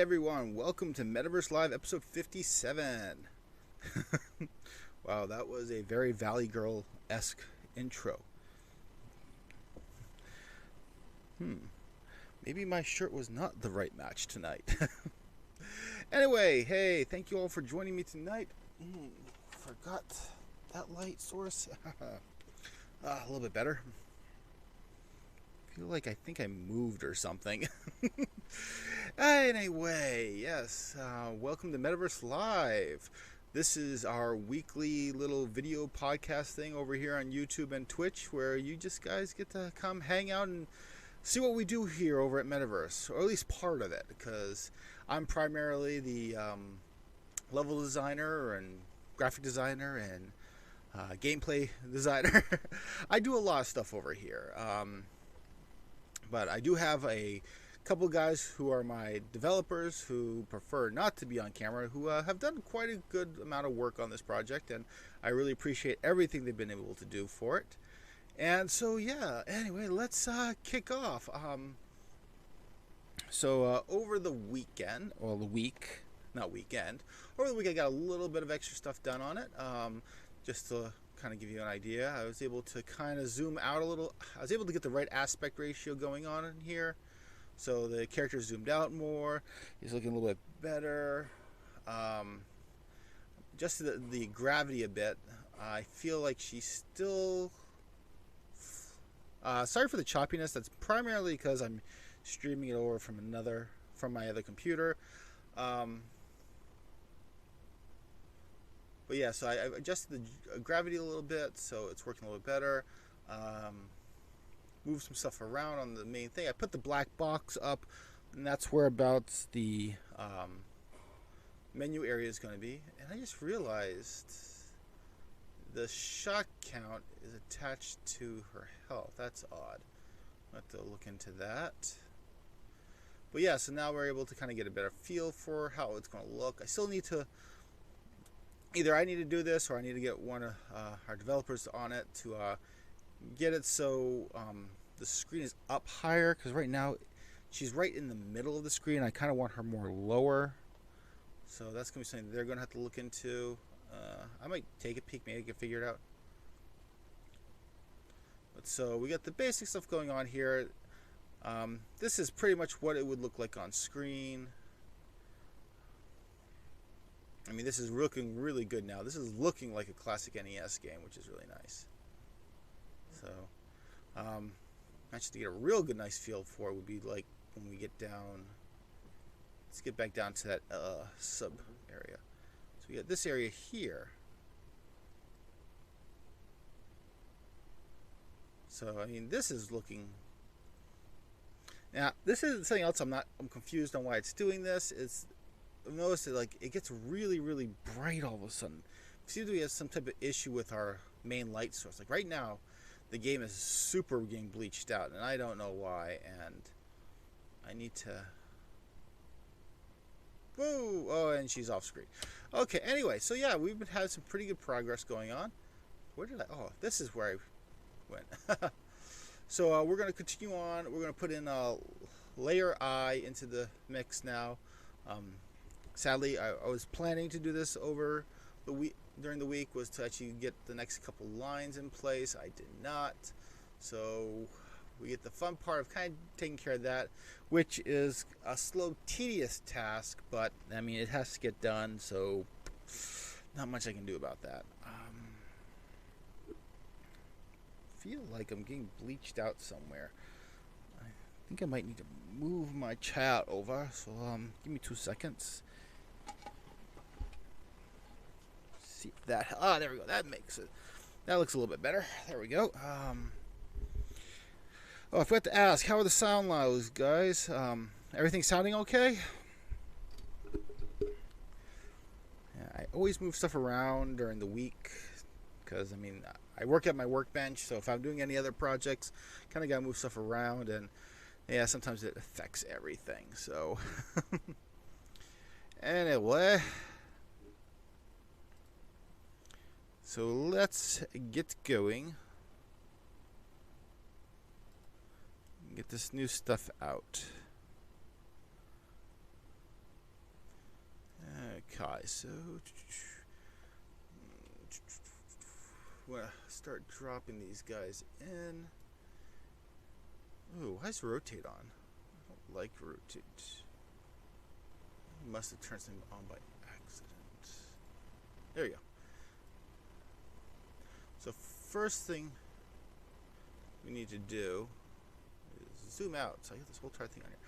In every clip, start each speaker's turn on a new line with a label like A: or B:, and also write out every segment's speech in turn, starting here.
A: everyone, welcome to Metaverse Live episode 57. Wow, that was a very Valley Girl-esque intro. Maybe my shirt was not the right match tonight. Anyway, hey, thank you all for joining me tonight. Forgot that light source. A little bit better. Feel like I think I moved or something. Anyway, yes, welcome to Metaverse Live. This is our weekly little video podcast thing over here on YouTube and Twitch, where you just guys get to come hang out and see what we do here over at Metaverse, or at least part of it, because I'm primarily the level designer and graphic designer and gameplay designer. I do a lot of stuff over here. But I do have a couple guys who are my developers who prefer not to be on camera, who have done quite a good amount of work on this project, and I really appreciate everything they've been able to do for it. And so, yeah, anyway, let's kick off. Over the weekend, or the week, not weekend, over the week I got a little bit of extra stuff done on it, just to kind of give you an idea. I was able to kind of zoom out a little. I was able to get the right aspect ratio going on in here, so the character zoomed out more. He's looking a little bit better. Just the gravity a bit. I feel like she's still. Sorry for the choppiness. That's primarily because I'm streaming it over from my other computer. But yeah, so I adjusted the gravity a little bit, so it's working a little bit better. Moved some stuff around on the main thing. I put the black box up, and that's whereabouts the menu area is going to be. And I just realized the shot count is attached to her health. That's odd. I'll have to look into that. But yeah, so now we're able to kind of get a better feel for how it's going to look. I still need to... Either I need to do this, or I need to get one of our developers on it to get it so the screen is up higher. Because right now, she's right in the middle of the screen. I kind of want her more lower. So that's going to be something they're going to have to look into. I might take a peek, maybe I can figure it out. But so we got the basic stuff going on here. This is pretty much what it would look like on screen. I mean, this is looking really good now. This is looking like a classic NES game, which is really nice. So, actually, to get a real good, nice feel for it would be like when we get down. Let's get back down to that sub area. So we got this area here. So, I mean, this is looking. Now, this is something else. I'm confused on why it's doing this. I've noticed that like it gets really, really bright all of a sudden. It seems we have some type of issue with our main light source. Like right now, the game is super getting bleached out, and I don't know why. And I need to. Whoa! Oh, and she's off screen. Okay. Anyway, so yeah, we've been having some pretty good progress going on. Where did I? Oh, this is where I went. So we're going to continue on. We're going to put in layer I into the mix now. Sadly, I was planning to do this over the week during the week, was to actually get the next couple lines in place. I did not, so we get the fun part of kind of taking care of that, which is a slow, tedious task, but I mean it has to get done, so not much I can do about that. Feel like I'm getting bleached out somewhere. I think I might need to move my chat over, so give me 2 seconds. See if that, there we go. That makes it. That looks a little bit better. There we go. Oh, I forgot to ask, how are the sound levels, guys? Everything sounding okay? Yeah, I always move stuff around during the week because I mean I work at my workbench, so if I'm doing any other projects, kind of gotta move stuff around, and yeah, sometimes it affects everything. So anyway. So let's get going. Get this new stuff out. tie. So I'm gonna start dropping these guys in. Ooh, why is rotate on? I don't like rotate. Must have turned something on by accident. There you go. So first thing we need to do is zoom out. So I get this whole entire thing on here.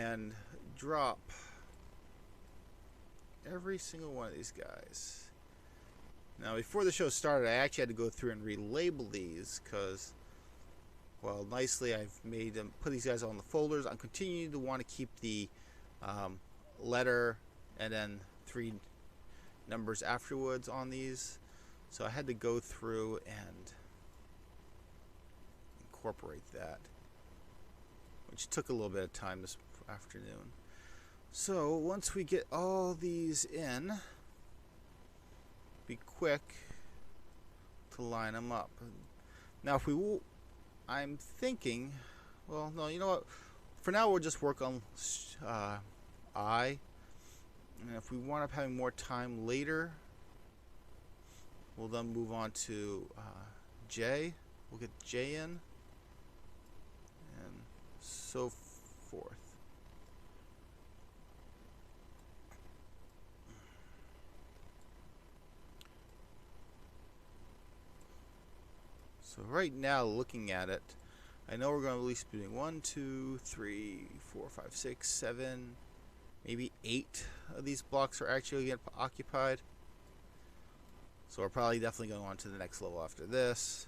A: And drop every single one of these guys. Now before the show started, I actually had to go through and relabel these because, well, nicely I've made them, put these guys on the folders. I'm continuing to want to keep the letter and then 3 numbers afterwards on these. So I had to go through and incorporate that, which took a little bit of time this afternoon. So once we get all these in, be quick to line them up. Now if we will, I'm thinking, well, no, you know what, for now we'll just work on I, and if we wind up having more time later, we'll then move on to J. We'll get J in, and so forth. So right now, looking at it, I know we're going to at least be doing 1, 2, 3, 4, 5, 6, 7, maybe 8 of these blocks are actually getting occupied. So we're probably definitely going on to the next level after this.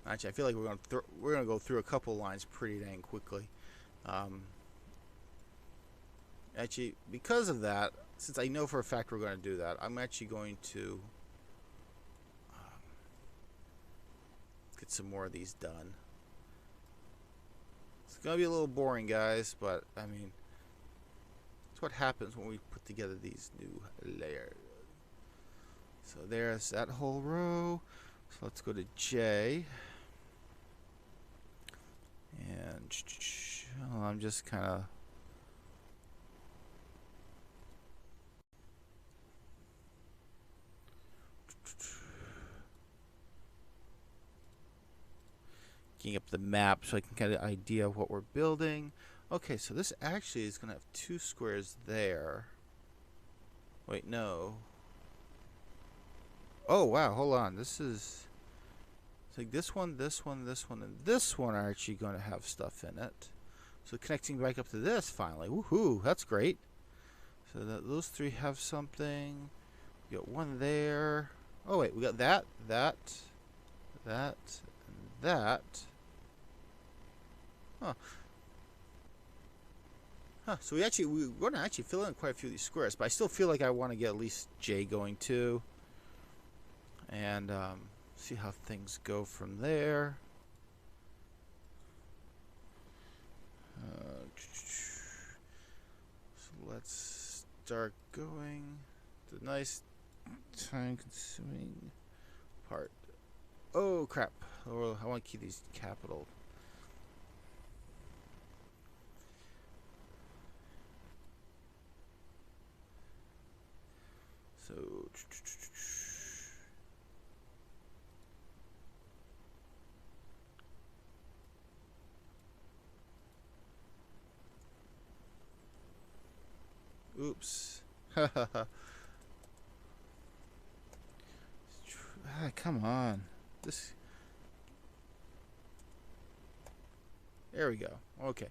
A: Actually, I feel like we're going to go through a couple lines pretty dang quickly. Actually, because of that, since I know for a fact we're going to do that, I'm actually going to get some more of these done. It's going to be a little boring, guys, but I mean, that's what happens when we put together these new layers. So there's that whole row. So let's go to J. And I'm just kind of getting up the map so I can get an idea of what we're building. Okay, so this actually is going to have 2 squares there. Wait, no. Oh, wow, hold on. This is... it's like this one, this one, this one, and this one are actually going to have stuff in it. So connecting back up to this, finally. Woohoo, that's great. So those 3 have something. We got 1 there. Oh, wait, we got that, and that. Huh. So we're going to actually fill in quite a few of these squares, but I still feel like I want to get at least J going too, and see how things go from there. So let's start going. The nice time-consuming part. Oh crap! Oh, I want to keep these capital. So oops. Come on. This. There we go. Okay.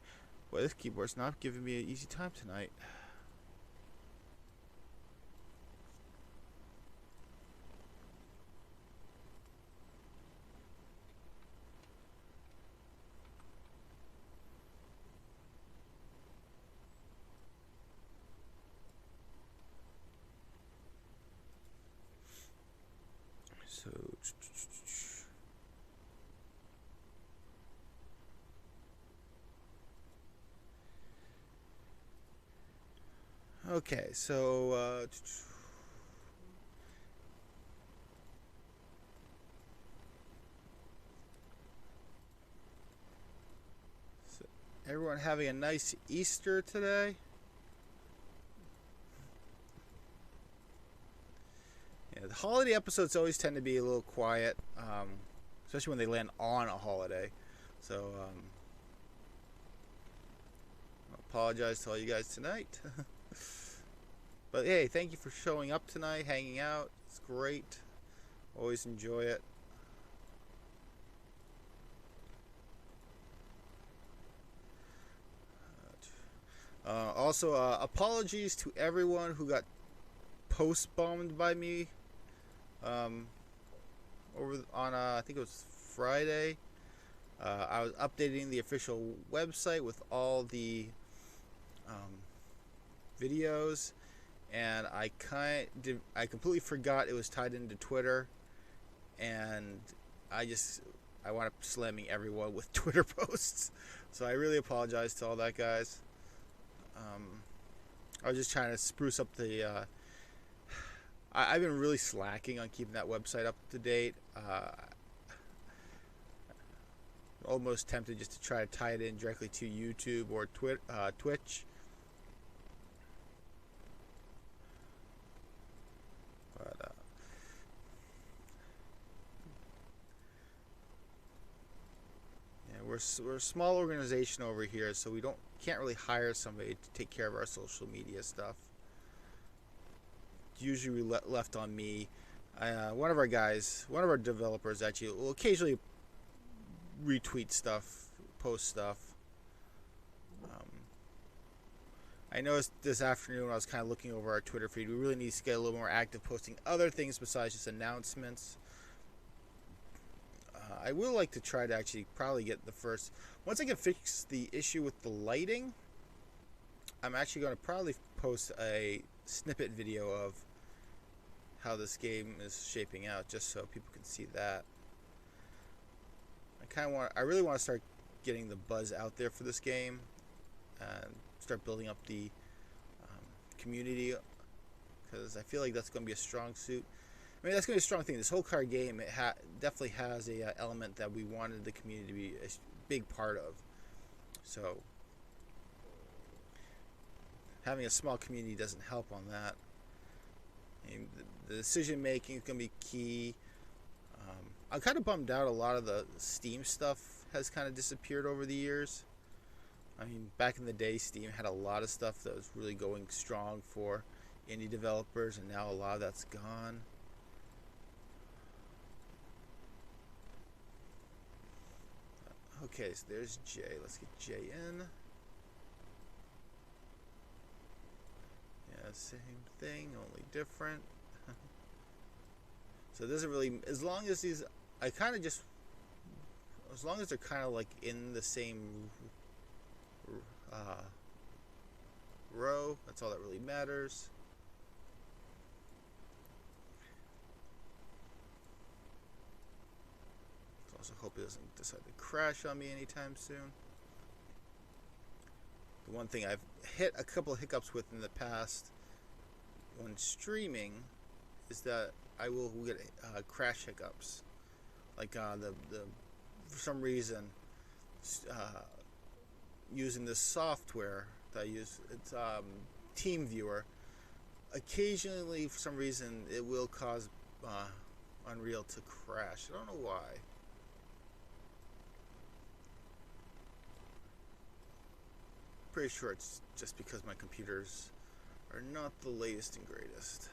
A: Well, this keyboard's not giving me an easy time tonight. So okay, so everyone having a nice Easter today? Yeah, the holiday episodes always tend to be a little quiet, especially when they land on a holiday. So, I apologize to all you guys tonight. But hey, thank you for showing up tonight, hanging out. It's great. Always enjoy it. Also, apologies to everyone who got post bombed by me over on I think it was Friday. I was updating the official website with all the videos, and I completely forgot it was tied into Twitter, and I wound up slamming everyone with Twitter posts. So I really apologize to all that, guys. I was just trying to spruce up the. I've been really slacking on keeping that website up to date. Almost tempted just to try to tie it in directly to YouTube or Twitch. But yeah, we're a small organization over here, so we can't really hire somebody to take care of our social media stuff. It's usually left on me. One of our developers actually will occasionally retweet stuff, post stuff. I noticed this afternoon when I was kind of looking over our Twitter feed, we really need to get a little more active, posting other things besides just announcements. I will like to try to actually probably get once I can fix the issue with the lighting, I'm actually going to probably post a snippet video of how this game is shaping out, just so people can see that. I really want to start getting the buzz out there for this game and start building up the community, because I feel like that's going to be a strong suit. I mean, that's going to be a strong thing. This whole card game, it definitely has a element that we wanted the community to be a big part of. So having a small community doesn't help on that. I mean, the decision making is going to be key. I'm kind of bummed out. A lot of the Steam stuff has kind of disappeared over the years. I mean, back in the day, Steam had a lot of stuff that was really going strong for indie developers, and now a lot of that's gone. Okay, so there's Jay. Let's get Jay in. Yeah, same thing, only different. So it doesn't really, as long as they're kind of like in the same row, that's all that really matters. Also hope it doesn't decide to crash on me anytime soon. The one thing I've hit a couple of hiccups with in the past when streaming is that I will get crash hiccups, like for some reason using this software that I use, it's TeamViewer. Occasionally, for some reason, it will cause Unreal to crash. I don't know why. Pretty sure it's just because my computers are not the latest and greatest.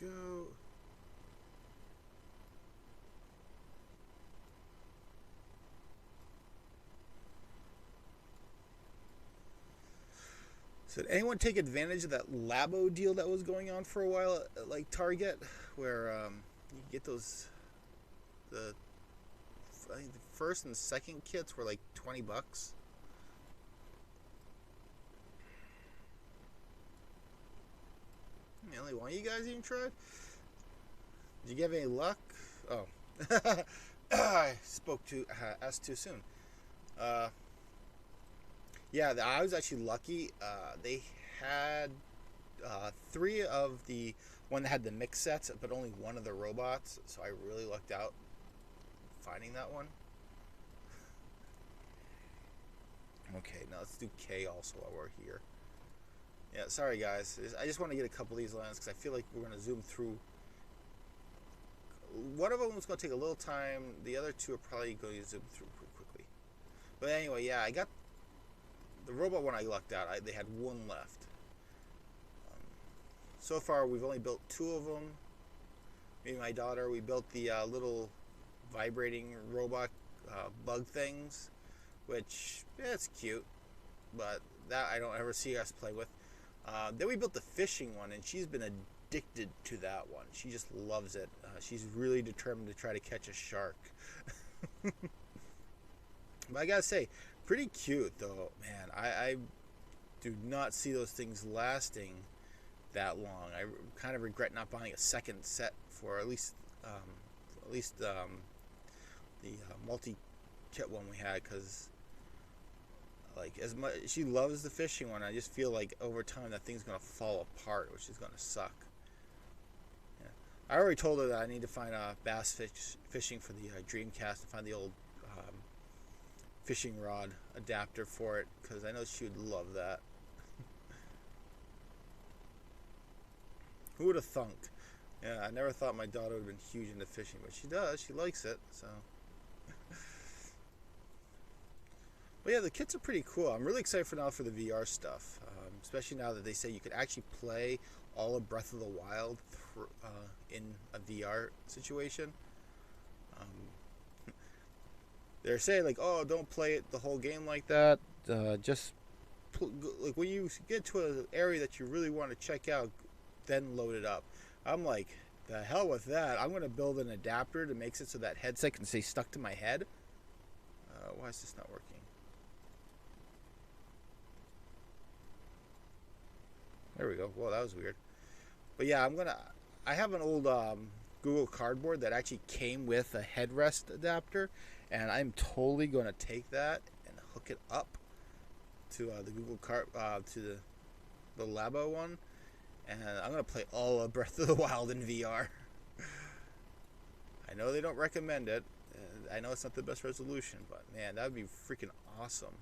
A: There we go. So did anyone take advantage of that Labo deal that was going on for a while at like Target, where you get those, I think the first and second kits were like $20? Only one of you guys even tried? Did you have any luck? Oh, I asked too soon. Yeah, I was actually lucky. They had three of the one that had the mix sets, but only one of the robots. So I really lucked out finding that one. Okay, now let's do K also while we're here. Yeah, sorry guys. I just want to get a couple of these lands because I feel like we're going to zoom through. One of them is going to take a little time. The other two are probably going to zoom through pretty quickly. But anyway, yeah, I got the robot one I lucked out. They had one left. So far, we've only built two of them. Me and my daughter, we built the little vibrating robot bug things, which, yeah, it's cute, but that I don't ever see us play with. Then we built the fishing one, and she's been addicted to that one. She just loves it. She's really determined to try to catch a shark. But I gotta say, pretty cute though, man. I do not see those things lasting that long. I kind of regret not buying a second set for at least the multi-kit one we had, because like as much she loves the fishing one, I just feel like over time that thing's gonna fall apart, which is gonna suck. Yeah. I already told her that I need to find a bass fishing for the Dreamcast and find the old fishing rod adapter for it, because I know she would love that. Who would have thunk? Yeah, I never thought my daughter would have been huge into fishing, but she does. She likes it, so. But yeah, the kits are pretty cool. I'm really excited for the VR stuff, especially now that they say you could actually play all of Breath of the Wild in a VR situation. They're saying like, oh, don't play it the whole game like that. Just like when you get to an area that you really want to check out, then load it up. I'm like, the hell with that. I'm going to build an adapter that makes it so that headset can stay stuck to my head. Why is this not working? There we go. Well, that was weird. But yeah, I have an old Google Cardboard that actually came with a headrest adapter, and I'm totally going to take that and hook it up to the Google to the Labo one, and I'm going to play all of Breath of the Wild in VR. I know they don't recommend it. I know it's not the best resolution, but man, that would be freaking awesome.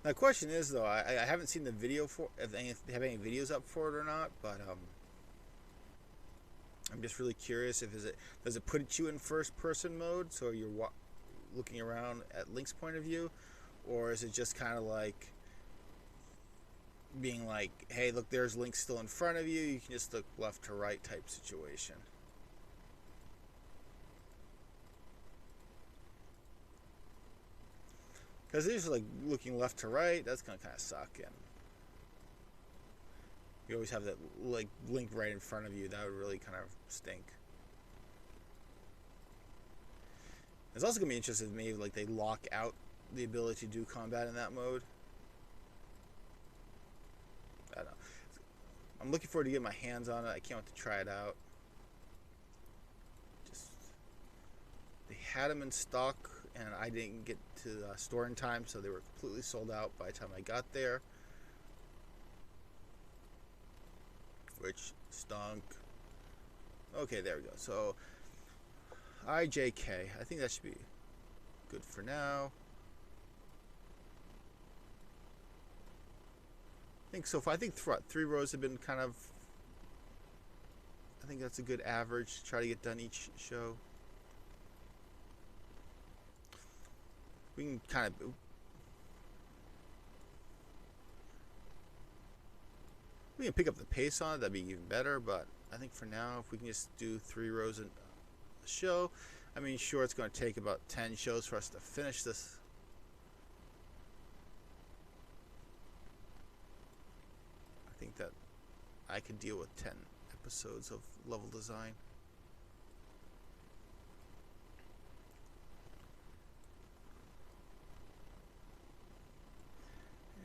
A: Now, the question is though, I haven't seen the video for if they have any videos up for it or not, but I'm just really curious if does it put you in first person mode, so you're looking around at Link's point of view, or is it just kind of like being like, hey, look, there's Link still in front of you, you can just look left to right type situation? Because it's like looking left to right, that's gonna kind of suck, and you always have that like Link right in front of you. That would really kind of stink. It's also gonna be interesting to me, like they lock out the ability to do combat in that mode. I don't know. I'm looking forward to getting my hands on it. I can't wait to try it out. They had them in stock, and I didn't get to the store in time, so they were completely sold out by the time I got there, which stunk. Okay, there we go. So IJK, I think that should be good for now. I think so far. I think 3 rows have been kind of. I think that's a good average to try to get done each show. We can kind of. We can pick up the pace on it. That'd be even better. But I think for now, if we can just do 3 rows in a show, I mean, sure, it's going to take about 10 shows for us to finish this. I think that I could deal with 10 episodes of level design.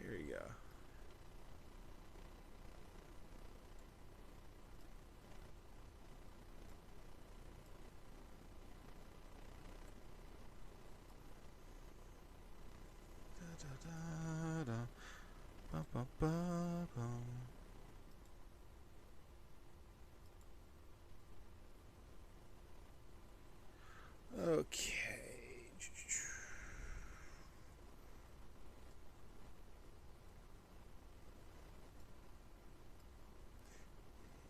A: Here you go. Okay.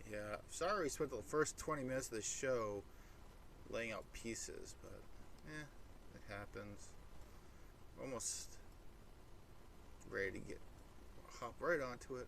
A: Yeah, sorry we spent the first 20 minutes of the show laying out pieces, but it happens. Almost ready to hop right onto it.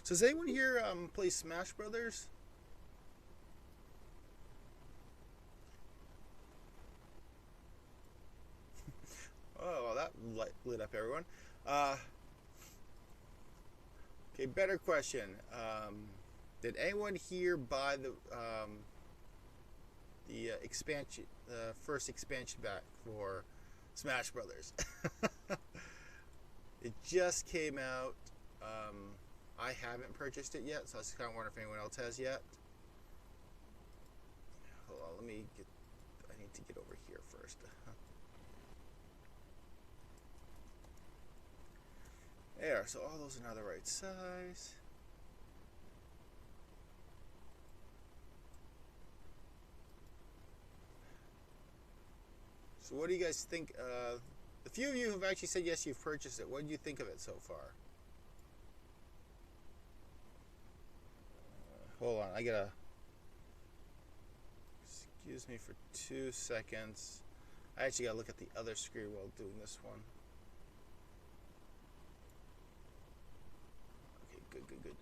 A: So does anyone here play Smash Brothers? Oh, well, that lit up everyone. Uh, okay, better question. Did anyone here buy the expansion, the first expansion pack for Smash Brothers? It just came out. I haven't purchased it yet, so I was kind of wondering if anyone else has yet. Hold on, I need to get over here first. There, so all those are now the right size. So what do you guys think? A few of you have actually said yes, you've purchased it. What do you think of it so far? Hold on, I gotta... Excuse me for 2 seconds. I actually gotta look at the other screen while doing this one. Okay, good.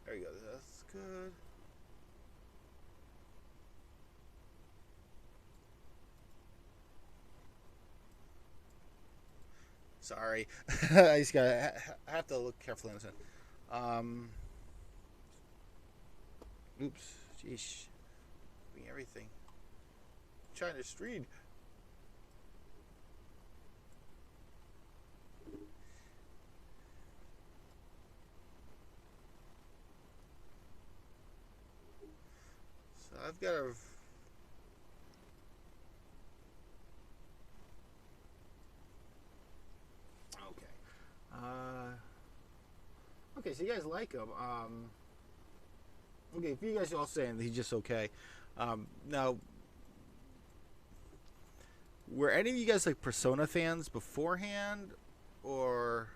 A: There you go, that's good. Sorry, I have to look carefully on this one. Oops, jeez, doing everything. I'm trying to just read. So I've got a... Okay, so you guys like him. Okay, if you guys are all saying he's just okay. Now, were any of you guys like Persona fans beforehand, or...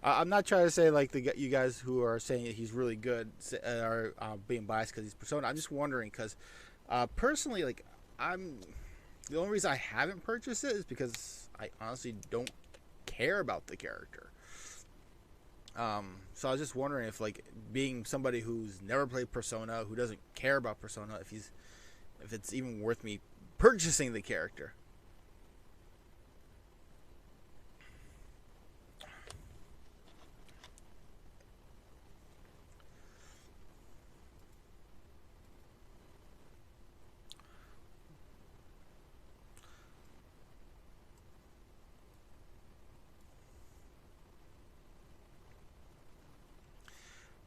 A: I'm not trying to say like you guys who are saying he's really good are being biased because he's Persona. I'm just wondering because personally, like the only reason I haven't purchased it is because I honestly don't care about the character. So I was just wondering if like being somebody who's never played Persona, who doesn't care about Persona, if it's even worth me purchasing the character.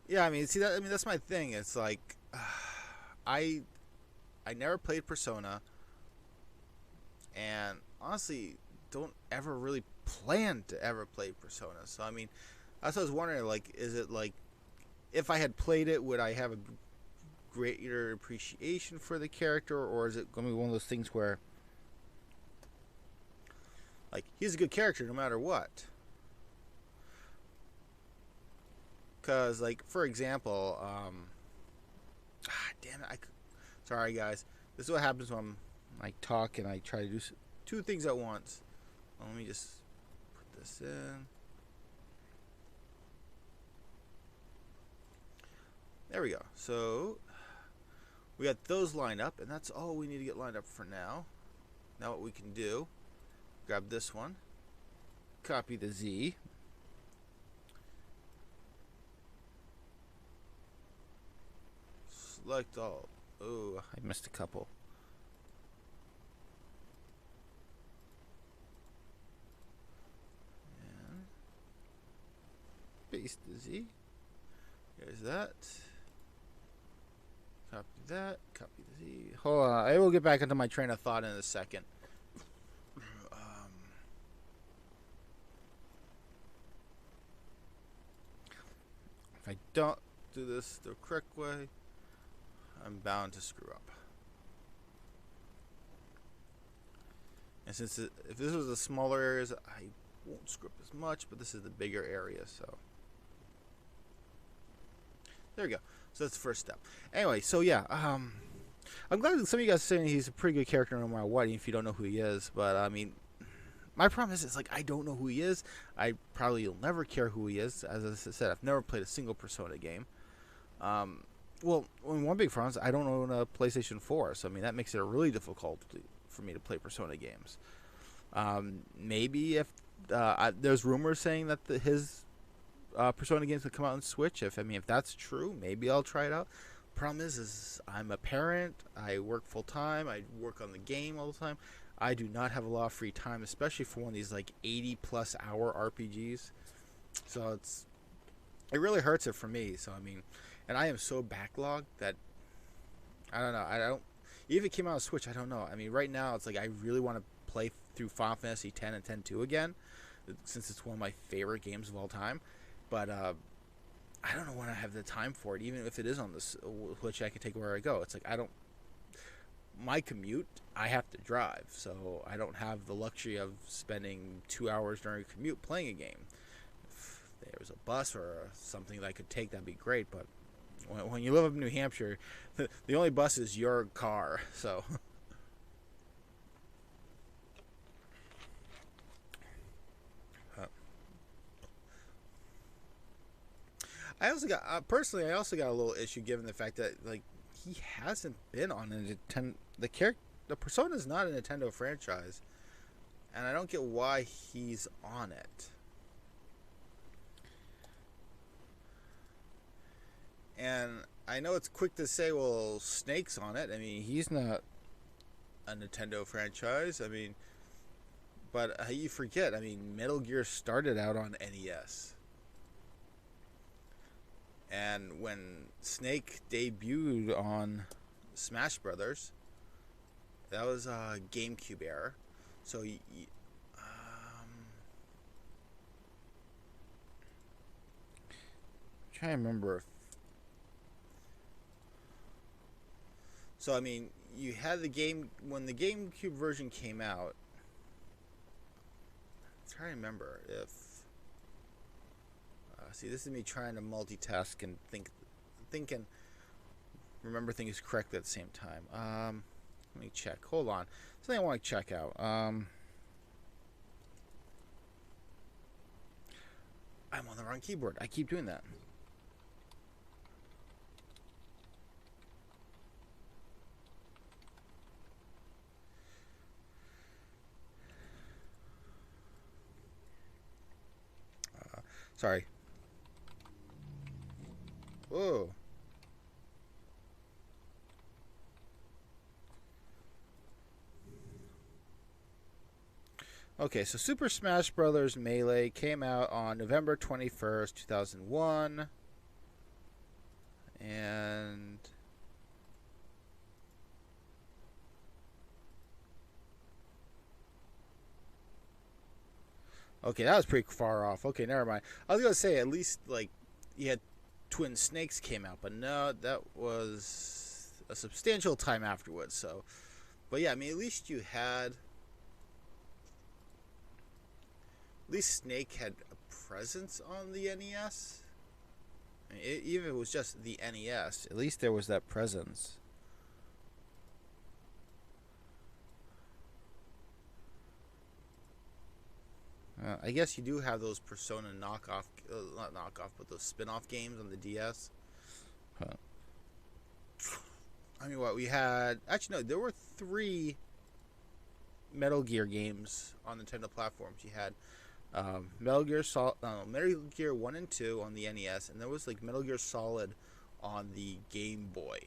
A: Yeah, I mean, see that. I mean, that's my thing. It's like, I, I never played Persona, and honestly, don't ever really plan to ever play Persona. So I mean, that's what I was wondering. Like, is it like, if I had played it, would I have a greater appreciation for the character, or is it going to be one of those things where, like, he's a good character no matter what? Because, like, for example, damn it, sorry guys, this is what happens when I talk and I try to do two things at once. Well, let me just put this in. There we go. So we got those lined up, and that's all we need to get lined up for now. Now what we can do, grab this one, copy the Z, select all. Oh, I missed a couple. And paste the Z. There's that. Copy that. Copy the Z. Hold on. I will get back into my train of thought in a second. If I don't do this the correct way, I'm bound to screw up. And since if this was the smaller areas, I won't screw up as much, but this is the bigger area, so there we go. So that's the first step. Anyway, so yeah, I'm glad that some of you guys are saying he's a pretty good character no matter what, even if you don't know who he is. But I mean, my problem is, it's like I don't know who he is. I probably will never care who he is. As I said, I've never played a single Persona game. Well, one big problem is I don't own a PlayStation 4, so I mean that makes it really difficult for me to play Persona games. Maybe if there's rumors saying that his Persona games will come out on Switch. If that's true, maybe I'll try it out. Problem is I'm a parent. I work full time. I work on the game all the time. I do not have a lot of free time, especially for one of these like 80+ hour RPGs. So it really hurts it for me. So I mean, and I am so backlogged that I don't know. Even if it came out on Switch, I don't know. I mean, right now it's like I really want to play through Final Fantasy X and X-2 again, since it's one of my favorite games of all time. But I don't know when I have the time for it. Even if it is on the Switch, I can take it where I go. It's like my commute, I have to drive, so I don't have the luxury of spending 2 hours during a commute playing a game. If there was a bus or something that I could take, that'd be great. But when you live up in New Hampshire, the only bus is your car. So I also got personally, I also got a little issue given the fact that like he hasn't been on a Nintendo. The Persona is not a Nintendo franchise, and I don't get why he's on it. And I know it's quick to say, well, Snake's on it. I mean, he's not a Nintendo franchise. I mean, but you forget. I mean, Metal Gear started out on NES. And when Snake debuted on Smash Brothers, that was a GameCube era. So, trying to remember. So, I mean, you had the game when the GameCube version came out. I'm trying to remember if. See, this is me trying to multitask and think and remember things correctly at the same time. Let me check. Hold on. Something I want to check out. I'm on the wrong keyboard. I keep doing that. Sorry. Whoa. Okay, so Super Smash Bros. Melee came out on November 21st, 2001. And okay, that was pretty far off. Okay, never mind. I was gonna say at least like you had Twin Snakes came out, but no, that was a substantial time afterwards. So, but yeah, I mean, at least you had, at least Snake had a presence on the NES. I mean, even if it was just the NES, at least there was that presence. I guess you do have those Persona knockoff, not knockoff, but those spin-off games on the DS. Huh. I mean, what we had, actually no, there were 3 Metal Gear games on Nintendo platforms. You had Metal Gear 1 and 2 on the NES, and there was like Metal Gear Solid on the Game Boy.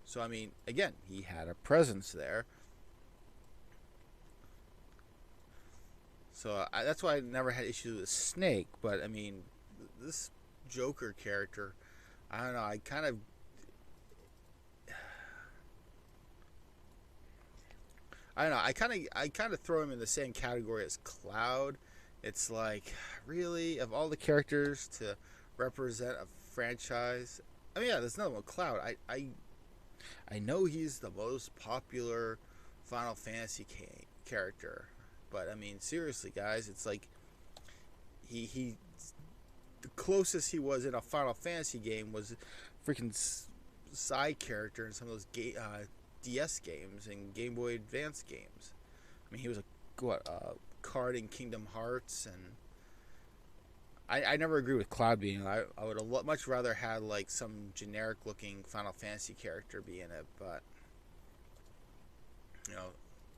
A: So I mean, again, he had a presence there. So that's why I never had issues with Snake. But I mean, this Joker character, I don't know. I don't know. I kind of throw him in the same category as Cloud. It's like, really, of all the characters to represent a franchise. I mean, yeah, there's another one, Cloud. I know he's the most popular Final Fantasy character, but I mean, seriously, guys, it's like he the closest he was in a Final Fantasy game was freaking side character in some of those DS games and Game Boy Advance games. I mean, he was a card in Kingdom Hearts, and I never agree with Cloud being. I would have much rather had like some generic looking Final Fantasy character be in it, but you know,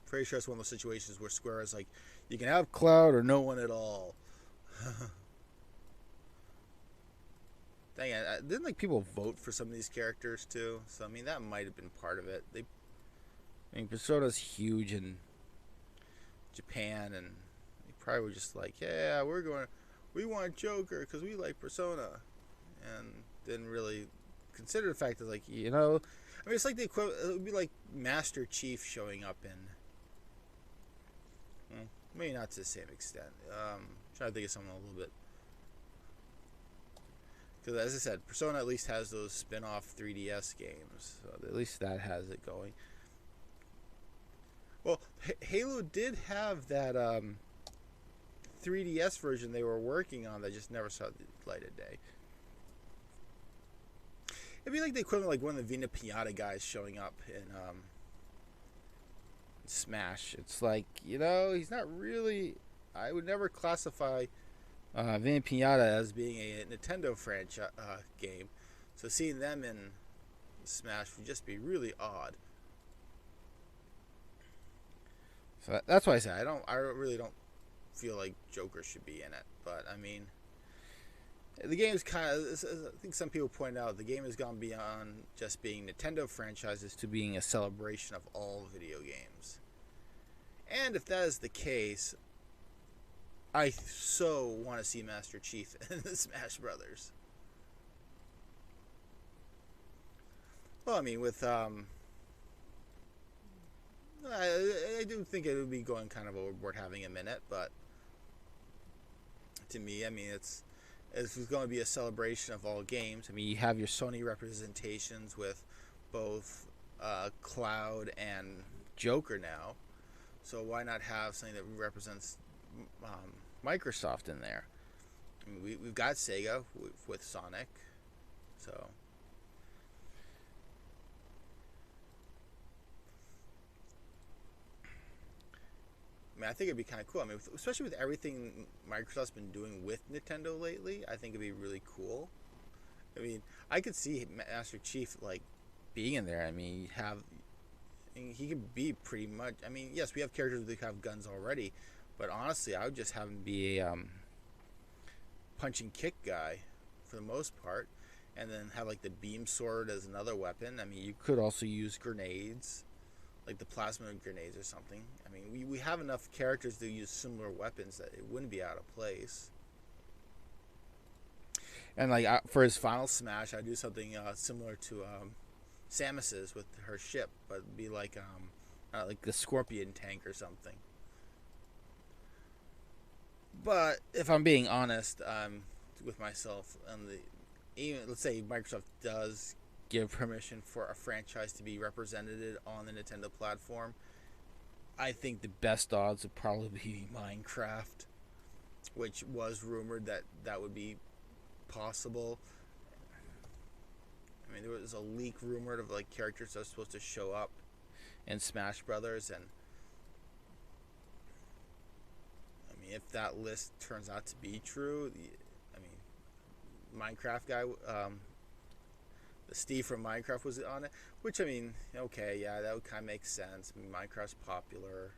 A: pretty sure it's one of those situations where Square is like, you can have Cloud or no one at all. Dang it, didn't like people vote for some of these characters too? So I mean, that might have been part of it. I mean, Persona's huge in Japan, and they probably were just like, yeah, we want Joker because we like Persona, and didn't really consider the fact that, like, you know, I mean, it's like the equivalent. It would be like Master Chief showing up in, well, maybe not to the same extent. Trying to think of something a little bit. Because as I said, Persona at least has those spin-off 3DS games, so at least that has it going. Well, Halo did have that 3DS version they were working on that just never saw the light of day. It'd be like the equivalent of like one of the Vina Pinata guys showing up in Smash. It's like, you know, he's not really. I would never classify Vina Pinata as being a Nintendo franchise game. So seeing them in Smash would just be really odd. So that's why I say I really don't feel like Joker should be in it. But I mean, the game's kind of. I think some people point out the game has gone beyond just being Nintendo franchises to being a celebration of all video games. And if that is the case, I so want to see Master Chief in the Smash Brothers. Well, I mean, with I do think it would be going kind of overboard having him in it, but to me, I mean, it's going to be a celebration of all games. I mean, you have your Sony representations with both Cloud and Joker now, so why not have something that represents Microsoft in there? I mean, we've got Sega with Sonic, so. I mean, I think it'd be kind of cool. I mean, especially with everything Microsoft's been doing with Nintendo lately, I think it'd be really cool. I mean, I could see Master Chief like being in there. I mean, he could be pretty much. I mean, yes, we have characters that have guns already, but honestly, I would just have him be a punch and kick guy for the most part, and then have like the beam sword as another weapon. I mean, you could also use grenades, like the plasma grenades or something. I mean, we have enough characters to use similar weapons that it wouldn't be out of place. And like for his final smash, I'd do something similar to Samus's with her ship, but it'd be like the Scorpion tank or something. But if I'm being honest with myself, even let's say Microsoft does give permission for a franchise to be represented on the Nintendo platform, I think the best odds would probably be Minecraft, which was rumored that would be possible. I mean, there was a leak rumored of like characters that are supposed to show up in Smash Brothers, and I mean, if that list turns out to be true, I mean, Minecraft guy the Steve from Minecraft was on it, which, I mean, okay, yeah, that would kind of make sense. I mean, Minecraft's popular.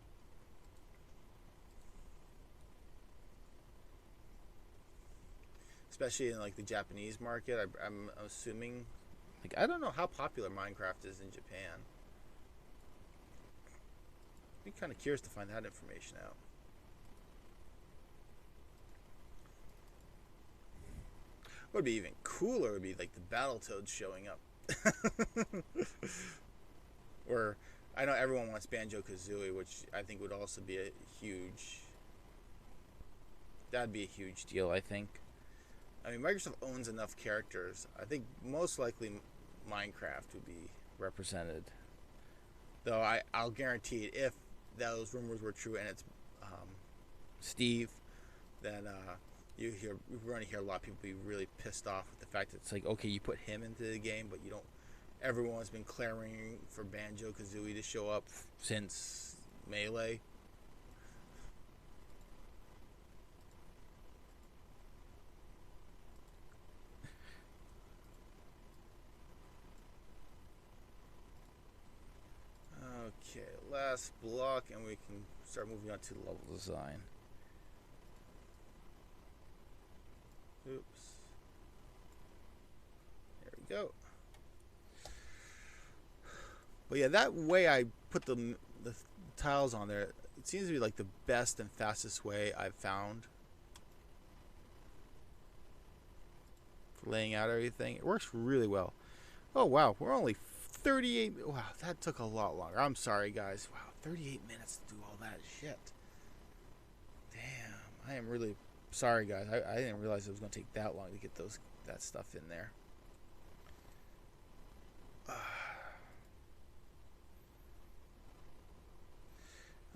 A: Especially in like the Japanese market. I'm assuming, like, I don't know how popular Minecraft is in Japan. I'd be kind of curious to find that information out. What would be even cooler would be like the Battletoads showing up. Or I know everyone wants Banjo-Kazooie, which I think would also be a huge. That'd be a huge deal, I think. I mean, Microsoft owns enough characters. I think most likely Minecraft would be represented. Though I'll guarantee it, if those rumors were true and it's Steve, then you're going to hear a lot of people be really pissed off with the fact that it's like, okay, you put him into the game, but you don't. Everyone's been clamoring for Banjo-Kazooie to show up since Melee. Okay, last block, and we can start moving on to level design. Oops. There we go. But yeah, that way I put the tiles on there, it seems to be like the best and fastest way I've found for laying out everything. It works really well. Oh wow, we're only 38. Wow, that took a lot longer. I'm sorry, guys. Wow, 38 minutes to do all that shit. Damn, I am really sorry, guys. I didn't realize it was going to take that long to get that stuff in there.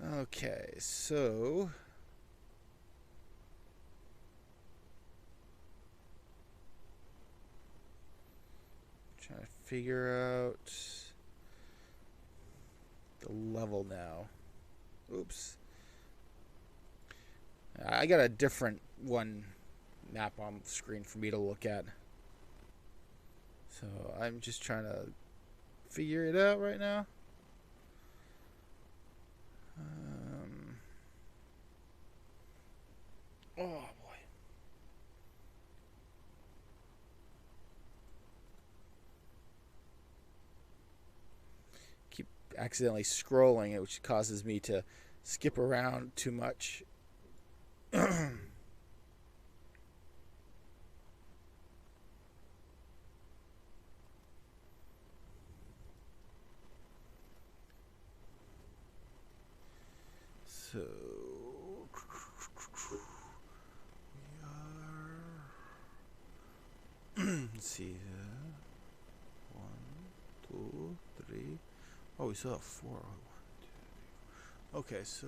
A: Okay, so trying to figure out the level now. Oops. I got a different one map on the screen for me to look at. So I'm just trying to figure it out right now. Oh boy. Keep accidentally scrolling it, which causes me to skip around too much. So we are. Let's see. 1, 2, 3. Oh, we still have 4. 1, 2, 3. Okay, so.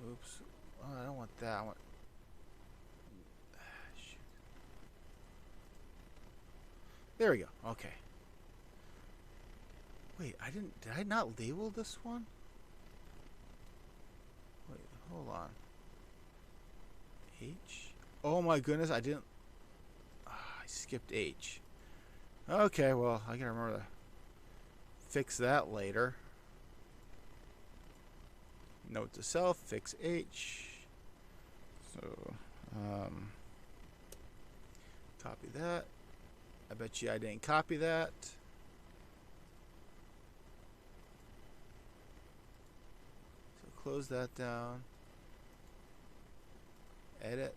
A: Oops. Oh, I don't want that. I want. Shoot. There we go. Okay. Wait, did I not label this one? Wait, hold on. H? Oh my goodness, I didn't. I skipped H. Okay, well, I gotta remember to fix that later. Note to self, fix H. So, copy that. I bet you I didn't copy that. So close that down. Edit.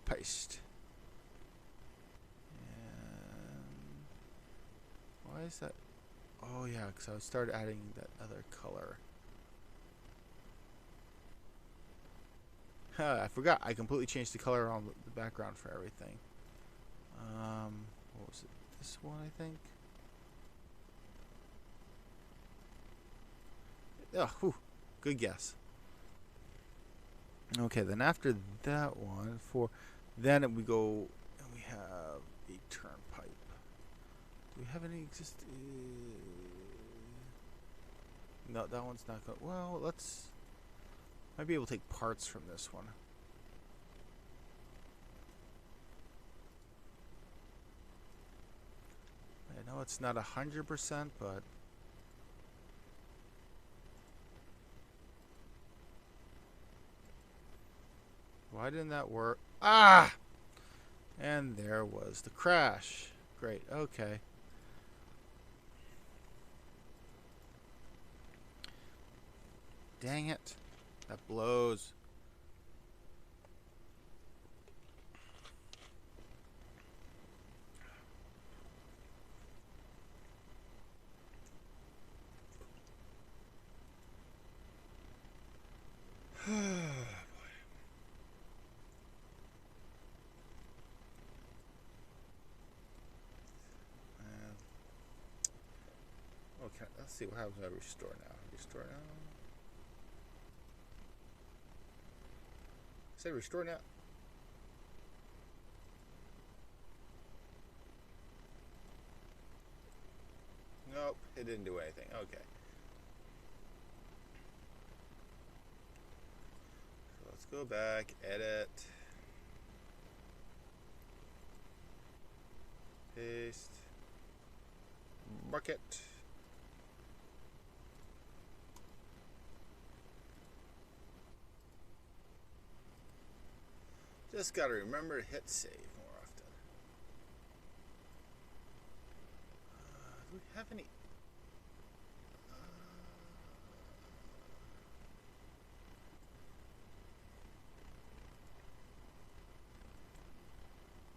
A: Paste. And why is that? Oh yeah, because I started adding that other color. I forgot. I completely changed the color on the background for everything. What was it? This one, I think. Oh, whew, good guess. Okay, then after that one, then we go and we have a turnpike. Do we have any existing? No, that one's not going. Well, let's. Might be able to take parts from this one. I know it's not 100%, but why didn't that work? Ah! And there was the crash. Great, okay. Dang it. That blows. Okay, let's see what happens when I restore now. Restore now. Say restore now. Nope, it didn't do anything. Okay. So let's go back, edit, paste, bucket. Just gotta remember to hit save more often. Do we have any?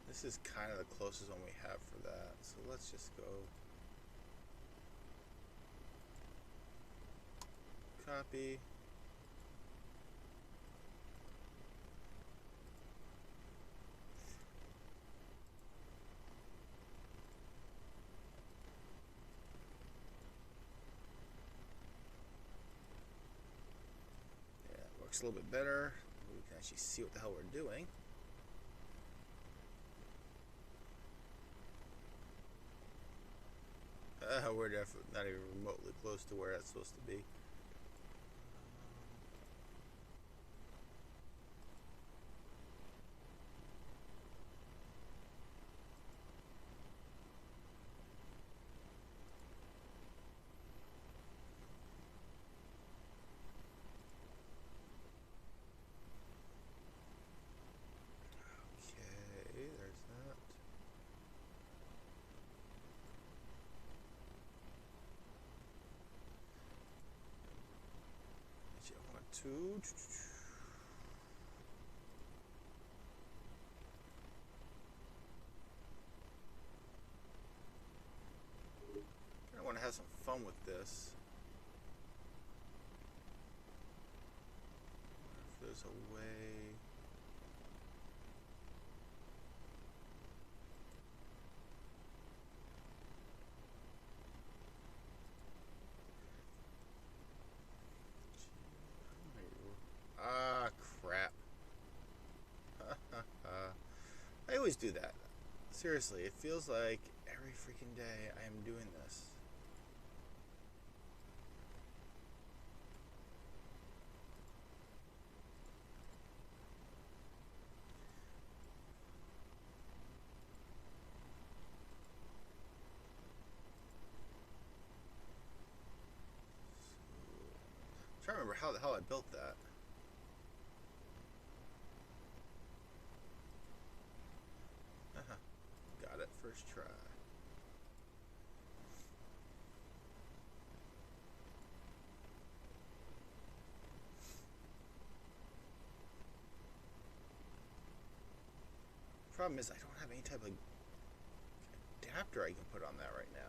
A: This is kind of the closest one we have for that. So let's just go copy. Yeah, it works a little bit better. We can actually see what the hell we're doing. We're definitely not even remotely close to where that's supposed to be. Okay, there's that. I want to. I want to have some fun with this. If there's a way. Ah, crap. I always do that. Seriously, it feels like every freaking day I am doing this. I'm trying to remember how the hell I built that. Got it first try. Problem is I don't have any type of adapter I can put on that right now.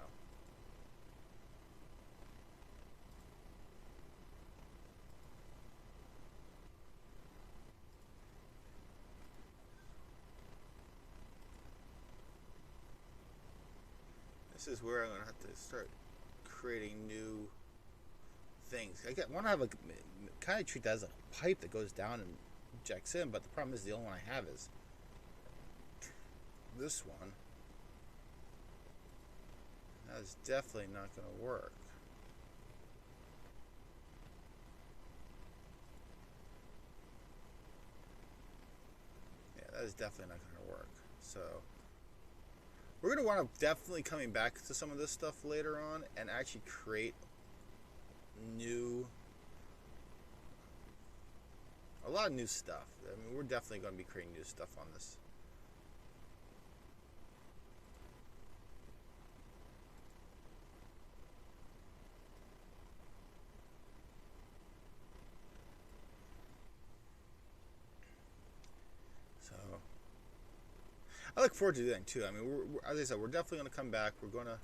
A: This is where I'm going to have to start creating new things. I want to have a kind of treat that as a pipe that goes down and injects in, but the problem is the only one I have is this one. That is definitely not going to work. is definitely not going to work. So we're going to wind up definitely coming back to some of this stuff later on and actually create a lot of new stuff. I mean, we're definitely going to be creating new stuff on this. So I look forward to doing too. I mean, as I said, we're definitely going to come back. We're going to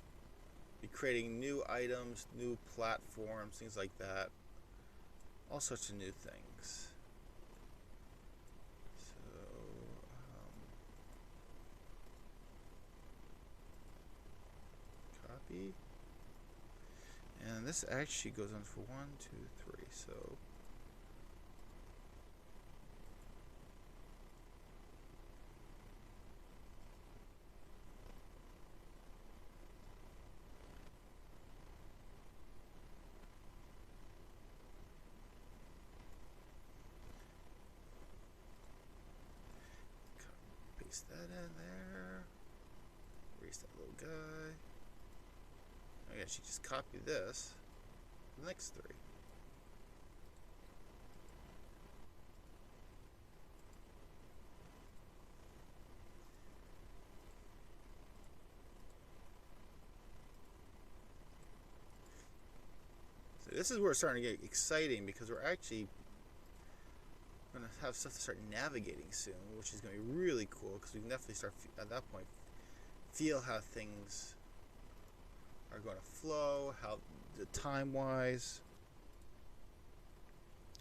A: be creating new items, new platforms, things like that. All sorts of new things. Copy. And this actually goes on for 1, 2, 3. So paste that in there. Erase that little guy. I guess you just copy this for the next 3. So this is where it's starting to get exciting because we're actually going to have stuff to start navigating soon, which is going to be really cool because we can definitely start at that point feel how things are going to flow, how the time-wise.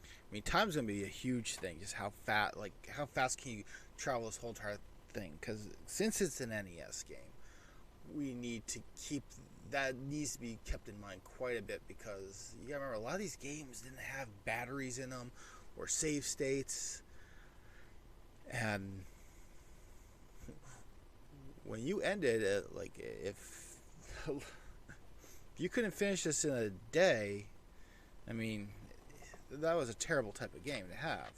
A: I mean, time's going to be a huge thing. Just how fast can you travel this whole entire thing? Because since it's an NES game, we need to keep that needs to be kept in mind quite a bit because you gotta remember a lot of these games didn't have batteries in them or save states, and when you ended it, like if you couldn't finish this in a day, I mean, that was a terrible type of game to have.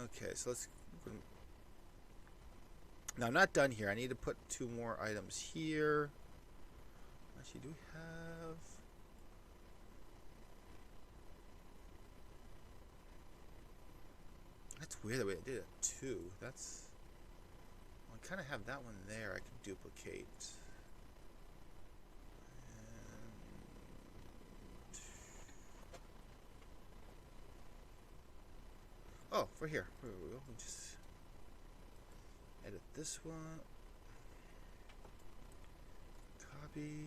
A: Okay, so let's. Now I'm not done here. I need to put 2 more items here. Actually, do we have? That's weird that we did it 2. That's. Well, I kind of have that one there. I can duplicate. Oh, for here. Here we go. We just edit this one. Copy.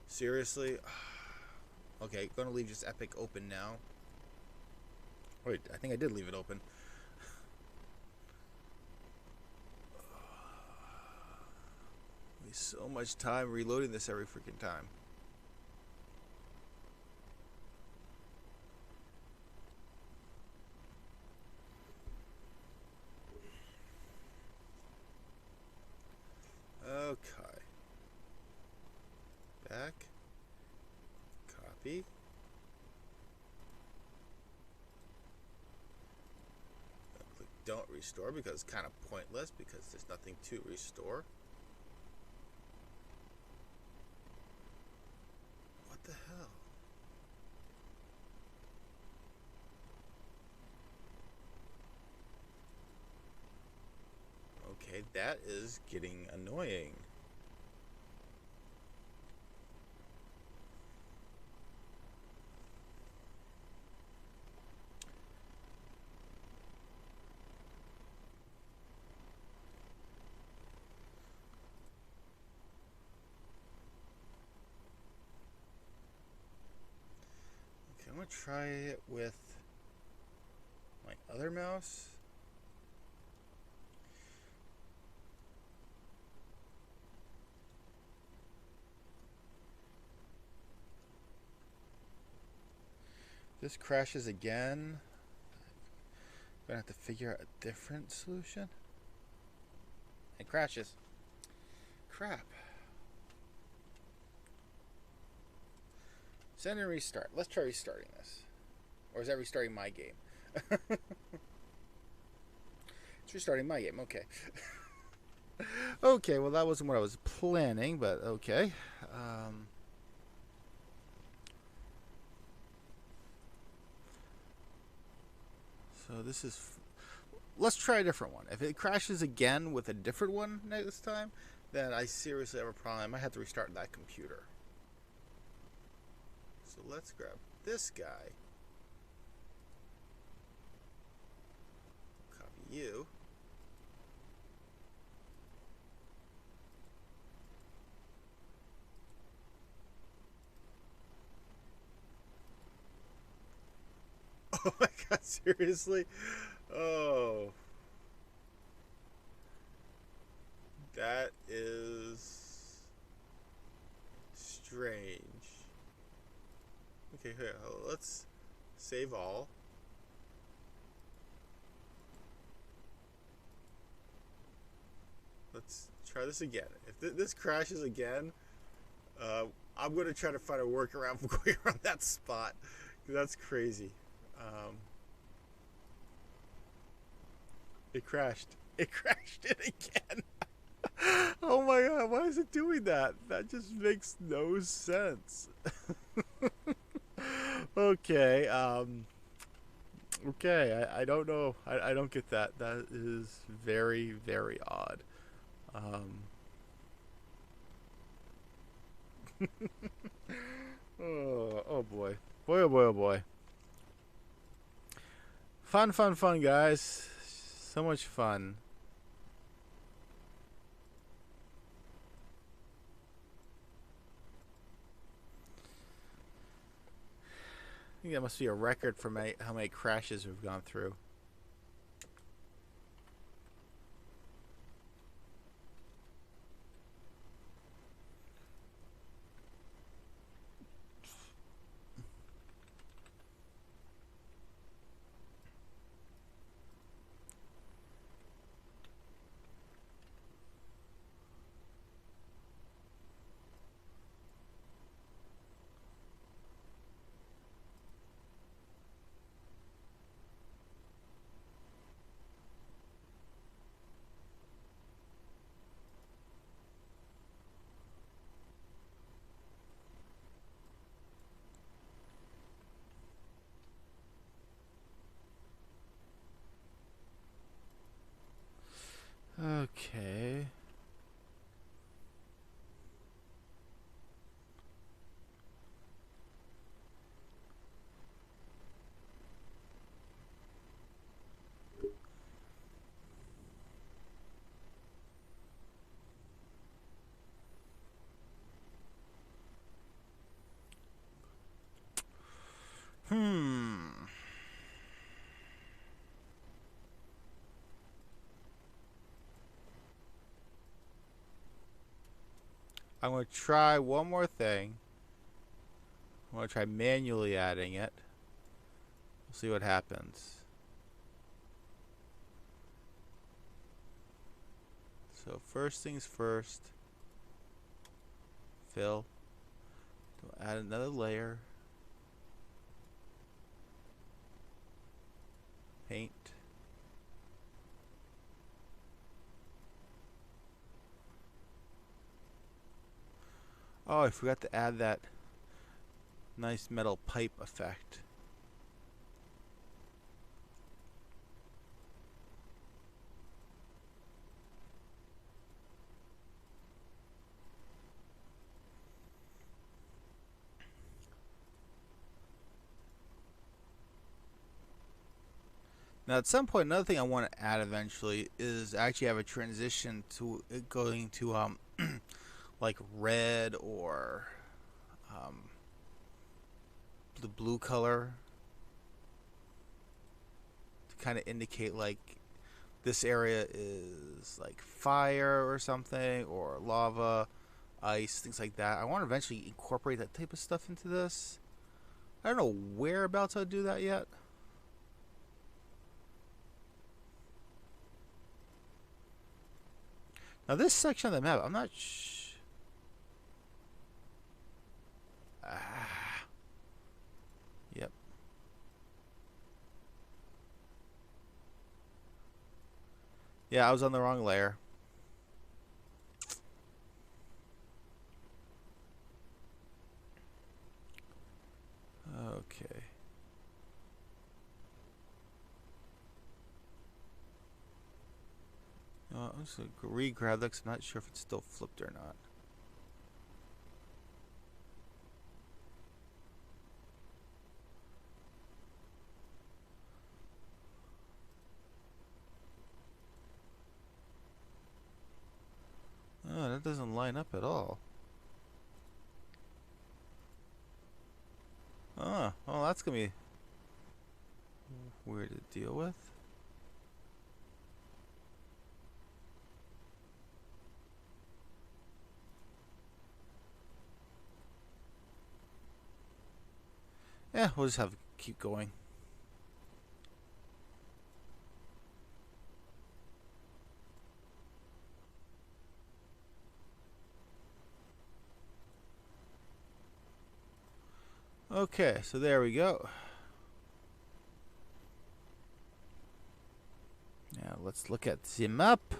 A: Seriously? Okay, gonna leave this epic open now. Wait, I think I did leave it open. So much time reloading this every freaking time. Okay. Back. Copy. Click don't restore because it's kind of pointless because there's nothing to restore. What the hell? Okay, that is getting annoying. Okay, I'm gonna try it with my other mouse. This crashes again. I'm gonna have to figure out a different solution. It crashes. Crap. Send and restart. Let's try restarting this. Or is that restarting my game? It's restarting my game. Okay. Okay, well that wasn't what I was planning, but okay. So this is... Let's try a different one. If it crashes again with a different one next time, then I seriously have a problem. I might have to restart that computer. So let's grab this guy. Copy you. Oh my god, seriously? Oh. That is strange. Okay, here, let's save all. Let's try this again. If this crashes again, I'm going to try to find a workaround for going around that spot. That's crazy. It crashed. It crashed it again. Oh my god, why is it doing that? That just makes no sense. Okay, okay, I don't know. I don't get that. That is very, very odd. Oh boy. Boy, oh boy, oh boy. Fun, fun, fun, guys. So much fun. I think that must be a record for how many crashes we've gone through. Okay. I'm going to try one more thing. I'm going to try manually adding it. We'll see what happens. So first things first. Fill. Add another layer. Paint. Oh, I forgot to add that nice metal pipe effect. Now, at some point, another thing I want to add eventually is actually have a transition to it going to like red or the blue color to kind of indicate like this area is like fire or something, or lava, ice, things like that. I want to eventually incorporate that type of stuff into this. I don't know whereabouts I'll do that yet. Now this section of the map, I'm not Ah. Yep. Yeah, I was on the wrong layer. Okay. I'm just going to re-grab that because I'm not sure if it's still flipped or not. Oh, that doesn't line up at all. Oh, well, that's going to be weird to deal with. Yeah, we'll just have to keep going. Okay, so there we go. Now let's look at the map.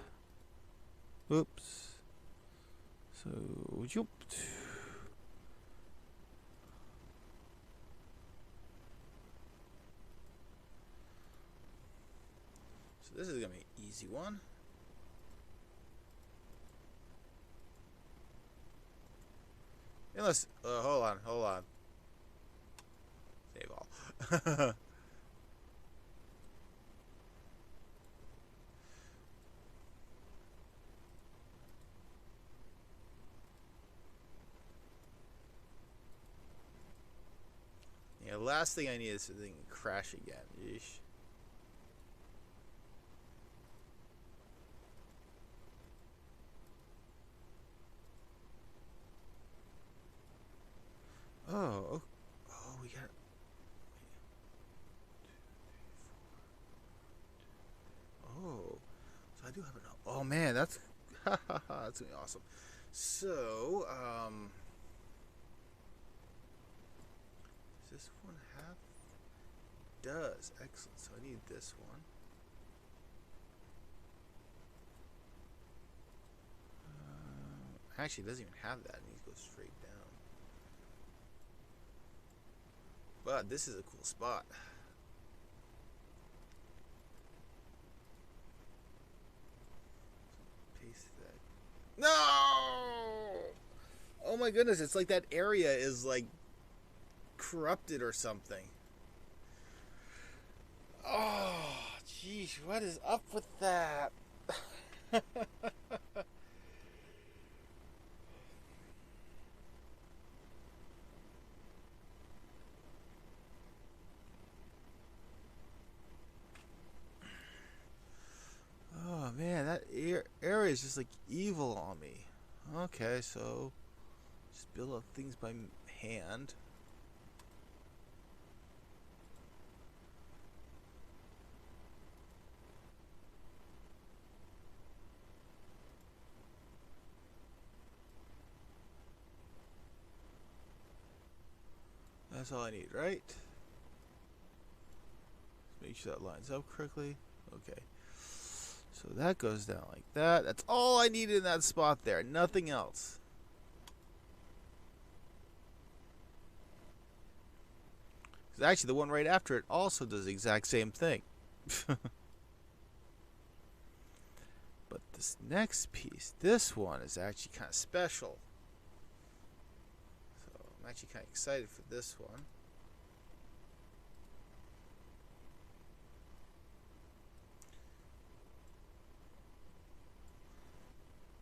A: Oops. So, So this is gonna be an easy one. Unless, hold on. Save all. Yeah, last thing I need is the thing to crash again. Yeesh. Oh, we got. Oh, so I do have an. Oh man, that's that's gonna be awesome. So, does this one have? Does excellent. So I need this one. Actually, it doesn't even have that. It needs to go straight down. But this is a cool spot. Paste that. No! Oh my goodness, it's like that area is like corrupted or something. Oh, jeez, what is up with that? Oh man, that area is just like evil on me. Okay, so just build up things by hand. That's all I need, right? Make sure that lines up correctly. Okay. So that goes down like that. That's all I needed in that spot there. Nothing else. Because actually the one right after it also does the exact same thing. But this next piece, this one is actually kind of special. So I'm actually kind of excited for this one.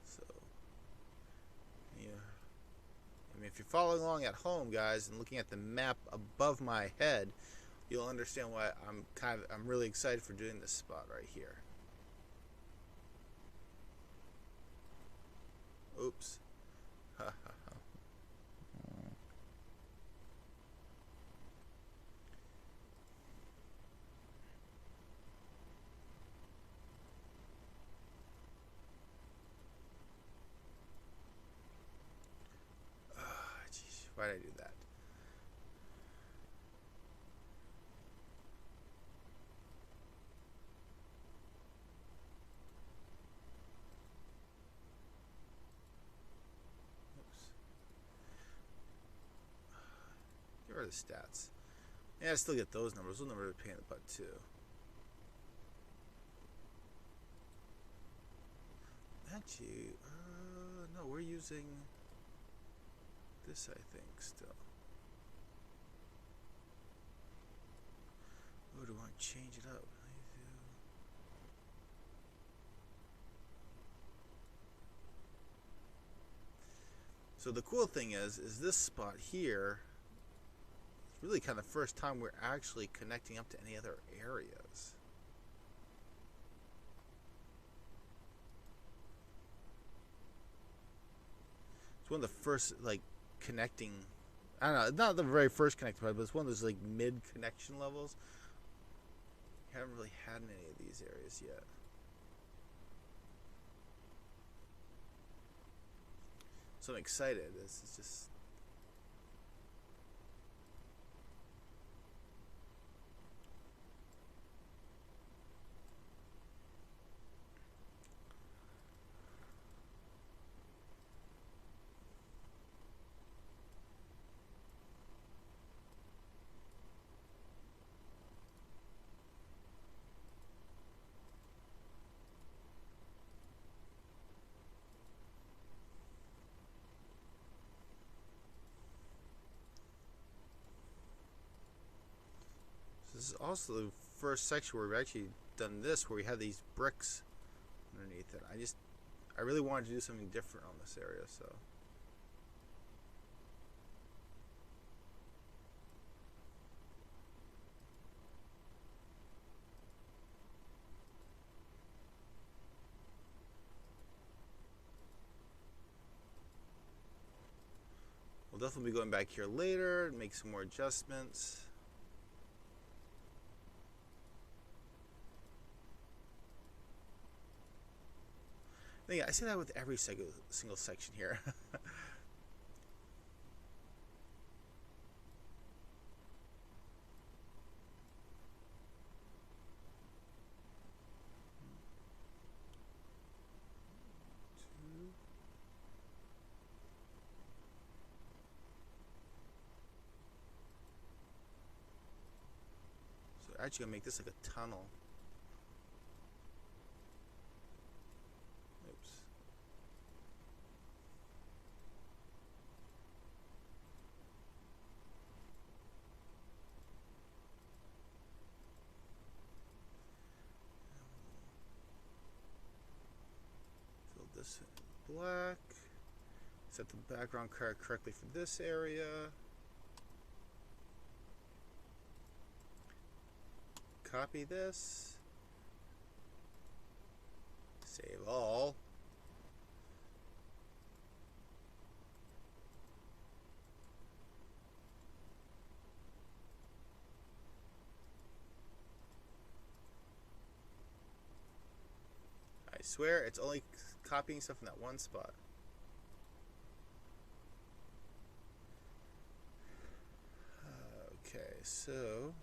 A: So, yeah. I mean, if you're following along at home, guys, and looking at the map above my head, you'll understand why I'm really excited for doing this spot right here. Oops. Why did I do that? Oops. Get rid of the stats. Yeah, I still get those numbers. Those numbers are a pain in the butt too. Actually, no, we're using this, I think, still. Oh, do I want to change it up? So the cool thing is this spot here is really kind of the first time we're actually connecting up to any other areas. It's one of the first, like, connecting, I don't know, not the very first connecting point, but it's one of those, like, mid-connection levels. Haven't really had in any of these areas yet. So I'm excited. This is just... This is also the first section where we've actually done this, where we have these bricks underneath it. I really wanted to do something different on this area, so. We'll definitely be going back here later and make some more adjustments. I say that with every single section here. So actually gonna make this like a tunnel. Oops. Fill this in black. Set the background color correctly for this area. Copy this. Save all. I swear it's only copying stuff in that one spot. Okay, so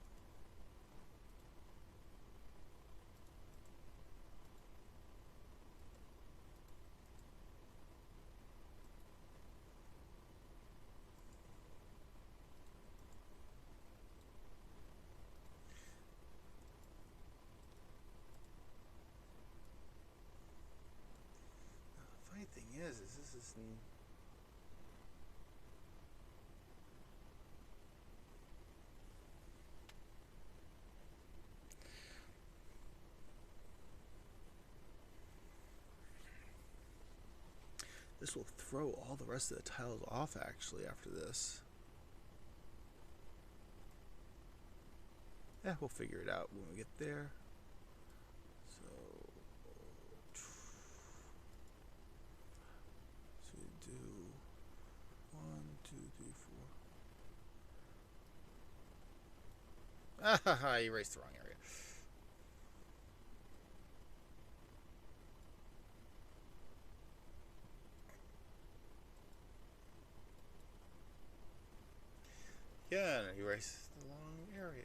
A: funny thing is this is this will throw all the rest of the tiles off actually after this. Yeah, we'll figure it out when we get there. So we do 1, 2, 3, 4. Ah, I erased the wrong area. embrace the long area.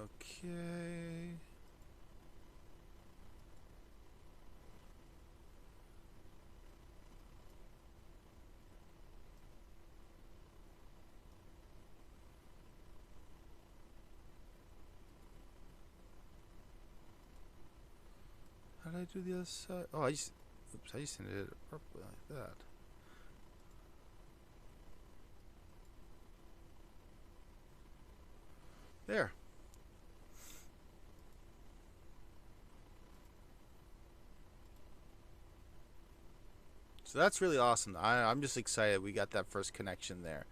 A: Okay. How did I do the other side? Oh, I just ended it abruptly like that. There. So that's really awesome. I'm just excited we got that first connection there.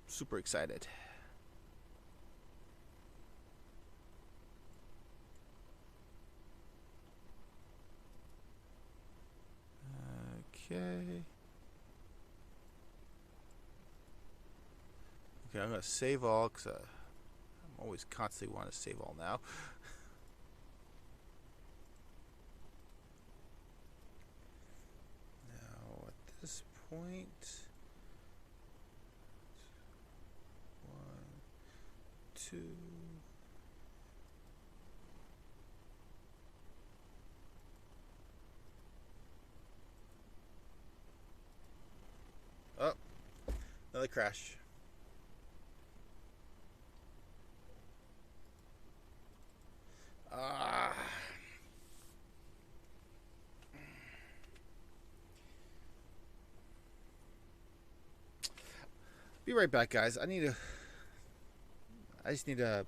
A: Super excited. Okay. Okay, I'm going to save all because I'm always constantly want to save all now. Now, at this point, 1, 2. Oh, another crash. Ah. Be right back, guys. I just need to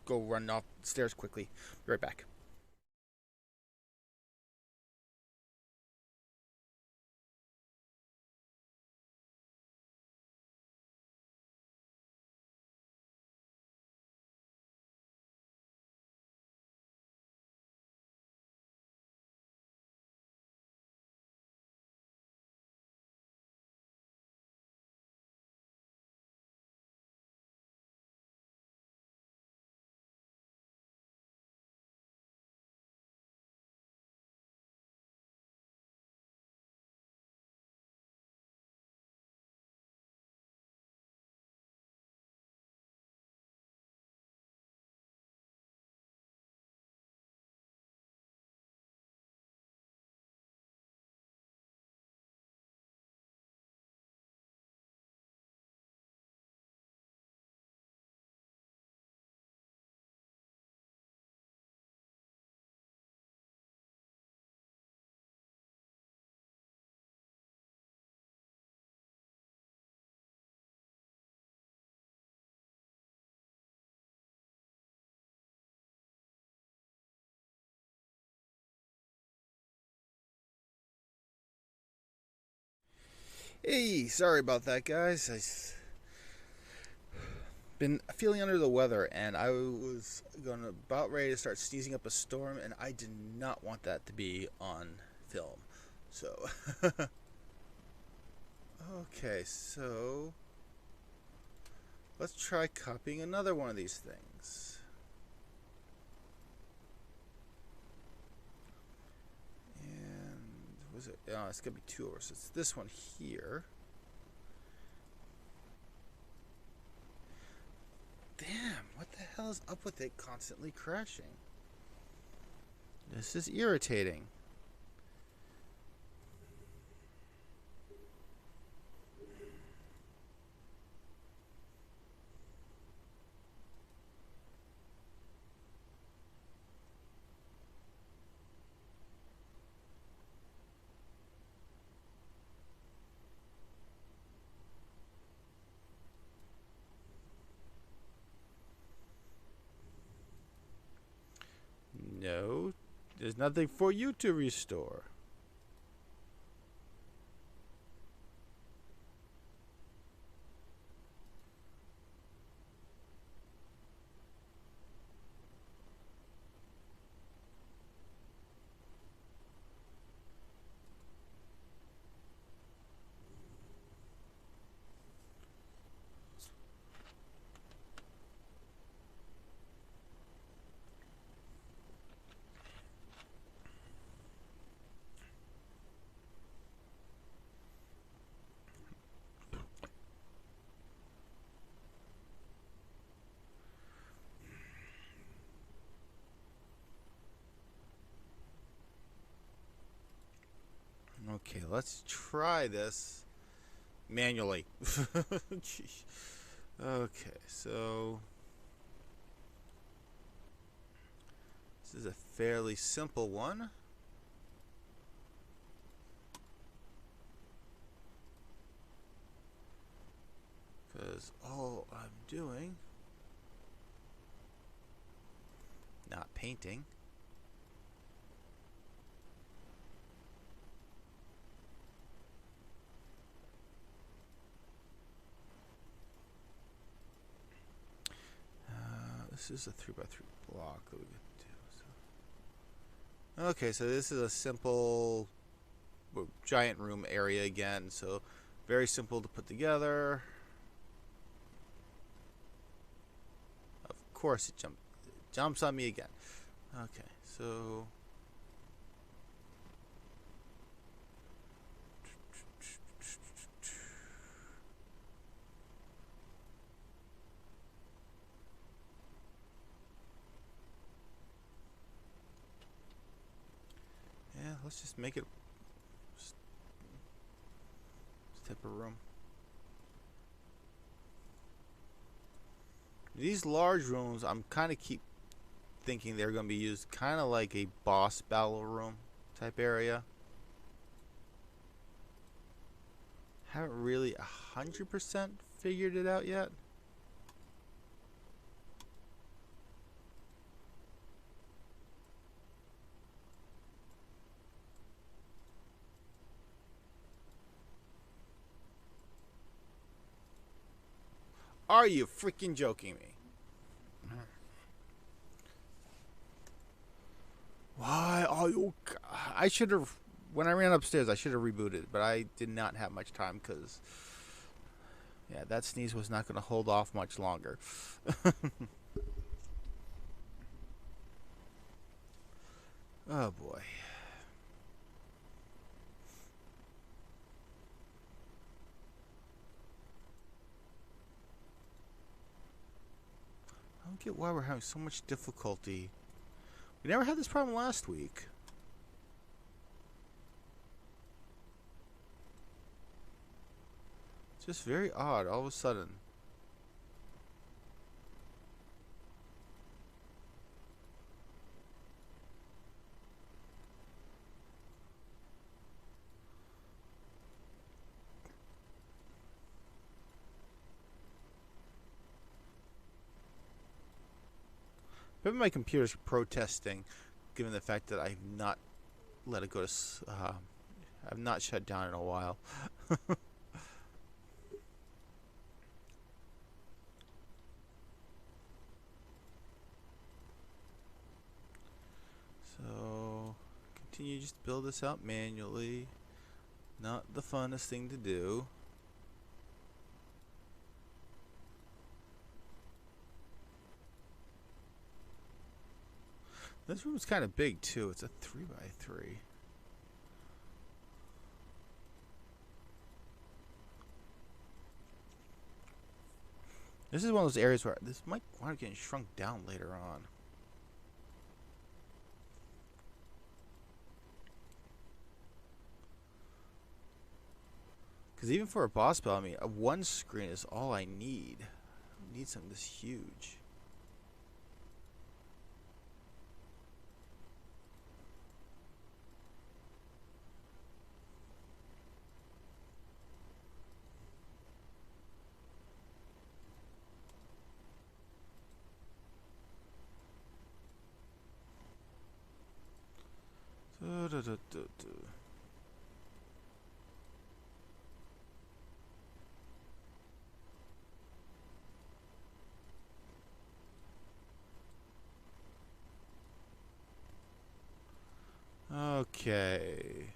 A: go run off the stairs quickly. Be right back. Hey, sorry about that, guys. I've been feeling under the weather, and I was about ready to start sneezing up a storm, and I did not want that to be on film. So, okay, so let's try copying another one of these things. And was it? Oh, it's gonna be 2 hours. It's this one here. Damn, what the hell is up with it constantly crashing? This is irritating. No, there's nothing for you to restore. let's try this manually. Jeez. Okay, so this is a fairly simple one. Because all I'm doing, not painting. This is a 3x3 block that we can do. So. Okay, so this is a simple giant room area again. So very simple to put together. Of course, it jumps on me again. Okay, so. Yeah, let's just make it this type of room. These large rooms, I'm kind of keep thinking they're going to be used kind of like a boss battle room type area. Haven't really 100% figured it out yet. Are you freaking joking me? Why are you? I should have. When I ran upstairs, I should have rebooted, but I did not have much time because, yeah, that sneeze was not going to hold off much longer. Oh boy. I don't get why we're having so much difficulty. We never had this problem last week. It's just very odd all of a sudden. Maybe my computer's protesting, given the fact that I've not let it go to. I've not shut down in a while. So, continue just build this out manually. Not the funnest thing to do. This room's kind of big too. It's a 3x3. This is one of those areas where this might wind up getting shrunk down later on. Because even for a boss battle, I mean, a one screen is all I need. I need something this huge. Okay.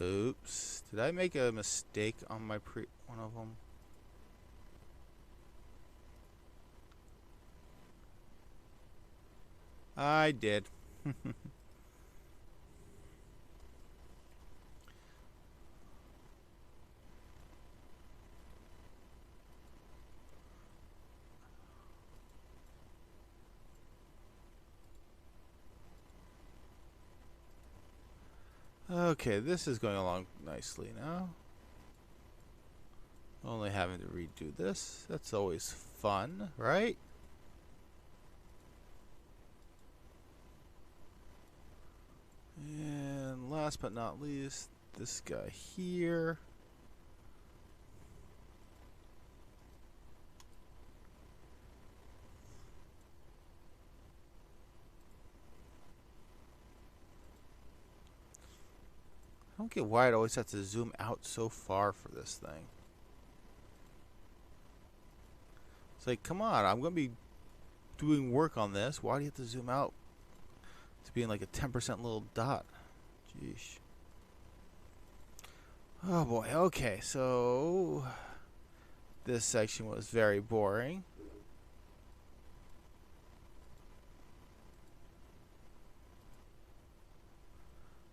A: Oops. Did I make a mistake on my one of them? I did. Okay, this is going along nicely now. Only having to redo this. That's always fun, right? And last but not least, this guy here. I don't get why it always has to zoom out so far for this thing. It's like, come on, I'm going to be doing work on this. Why do you have to zoom out to be in like a 10% little dot? Jeez. Oh boy, okay, so this section was very boring.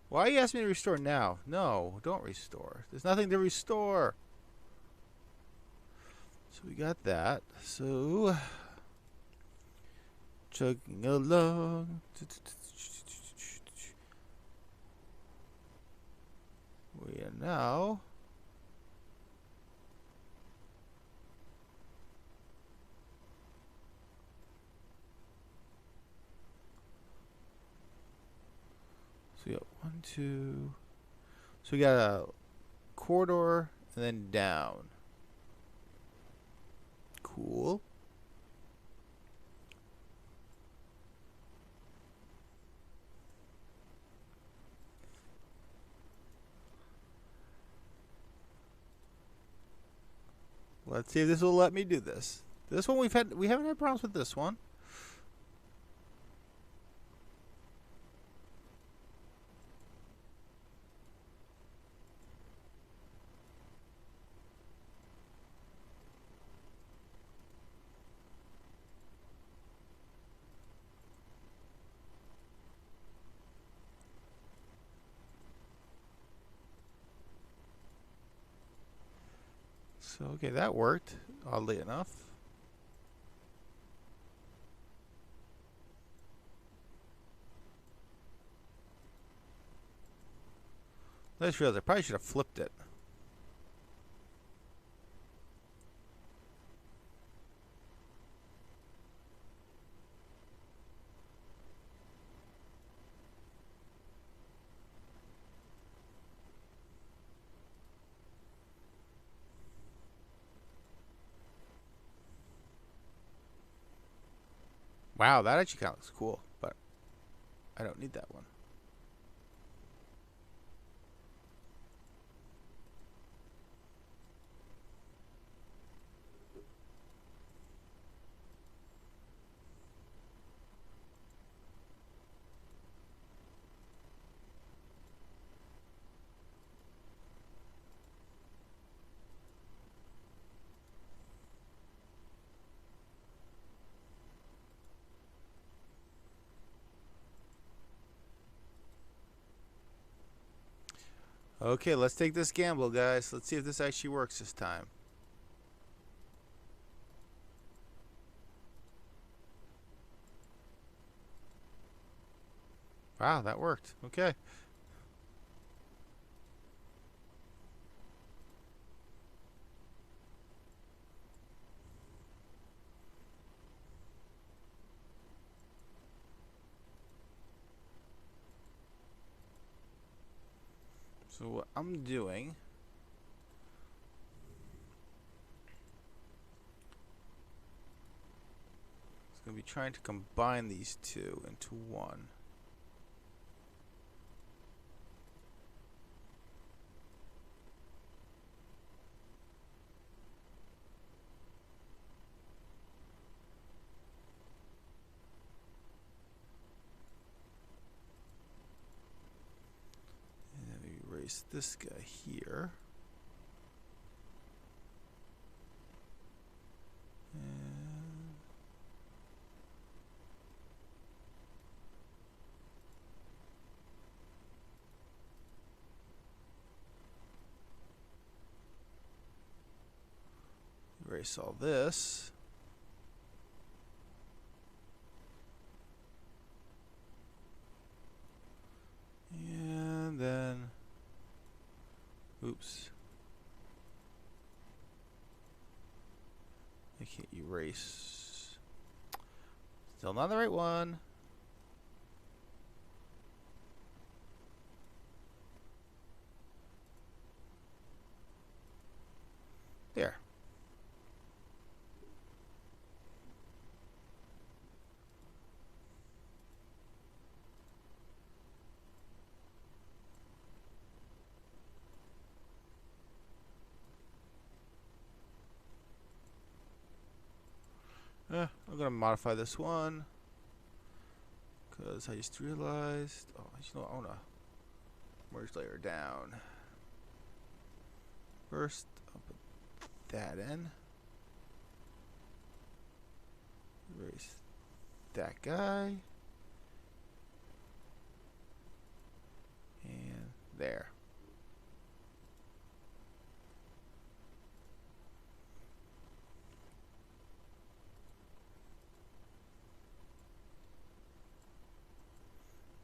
A: Why are you asking me to restore now? No, don't restore. There's nothing to restore. So we got that. So chugging along. We are now so we got 1, 2. So we got a corridor and then down. Cool. Let's see if this will let me do this. This one we haven't had problems with this one. So okay, that worked, oddly enough. I just realized I probably should have flipped it. Wow, that actually kind of looks cool, but I don't need that one. Okay, let's take this gamble, guys. Let's see if this actually works this time. Wow, that worked. Okay. So what I'm doing is going to be trying to combine these two into one. And then we erase this guy here. erase all this. And then, oops. I can't erase. Still not the right one. There. I'm gonna modify this one because I just realized. Oh, you know, I wanna merge layer down. First, I'll put that in. Erase that guy. And there.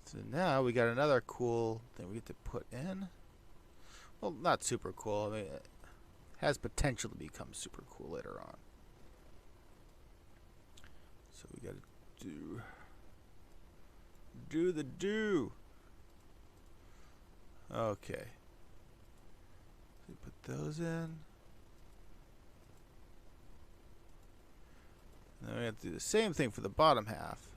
A: So now we got another cool thing we get to put in. Well, not super cool. I mean, it has potential to become super cool later on. So we got to do the do. Okay. So put those in. And then we have to do the same thing for the bottom half.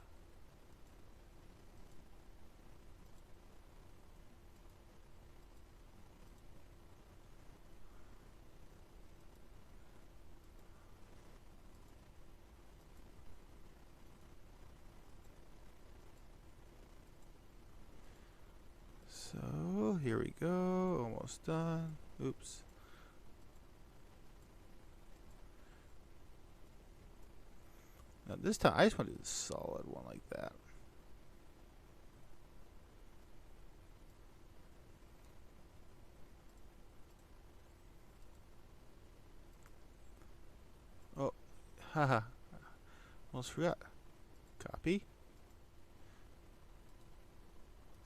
A: So here we go, almost done. Oops. Now this time I just want to do the solid one like that. Oh, haha. Almost forgot. Copy.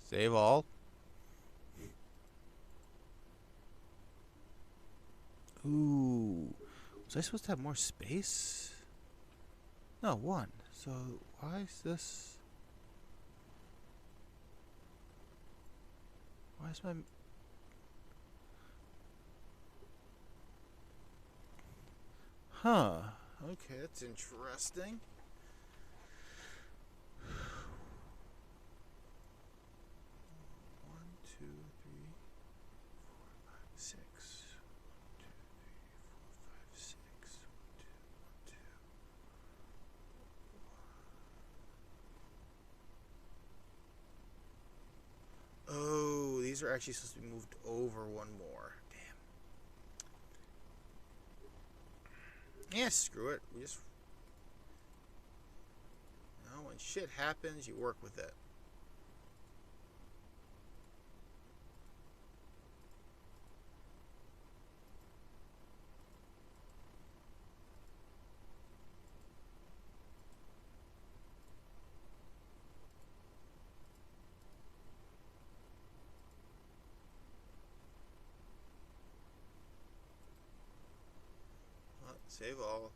A: Save all. Ooh. Was I supposed to have more space? No, one. So why is this? Why is my... Huh. Okay, that's interesting. One, two, three, four, five, six. 1, 2, 3, 4, 5, 6. 1, 2, 1, 2. Oh, these are actually supposed to be moved over one more. Damn. Yeah, screw it. We just... You know, when shit happens, you work with it. Save all.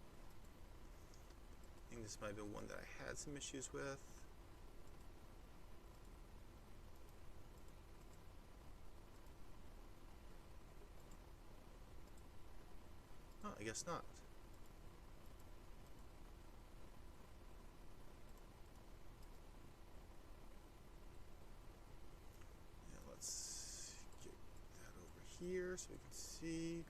A: I think this might be one that I had some issues with. Oh, I guess not. Yeah, let's get that over here so we can see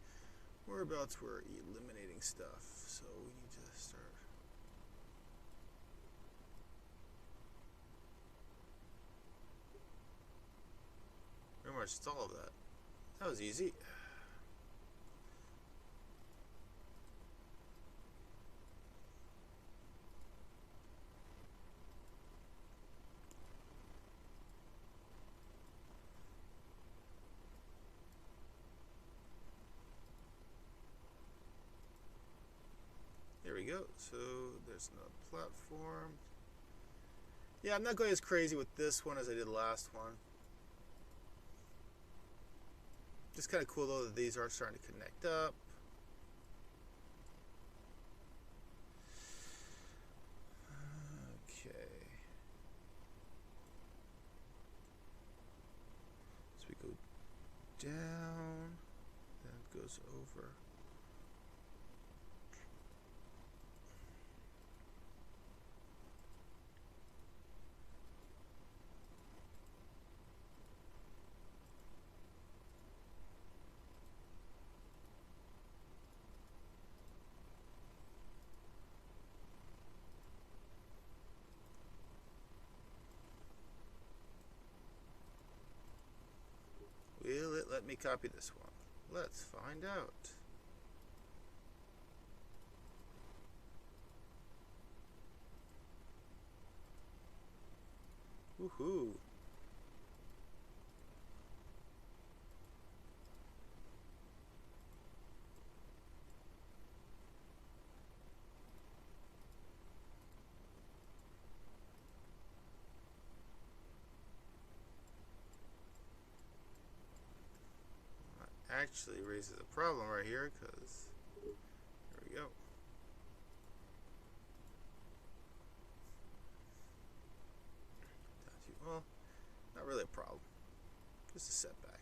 A: whereabouts we're eliminating stuff. So we need to start. Pretty much it's all of that. That was easy. go. So there's another platform. Yeah, I'm not going as crazy with this one as I did the last one. Just kind of cool though that these are starting to connect up. Okay. So we go down, then it goes over. Will it let me copy this one? Let's find out. Woohoo. Actually raises a problem right here because there we go. Well, not really a problem, just a setback.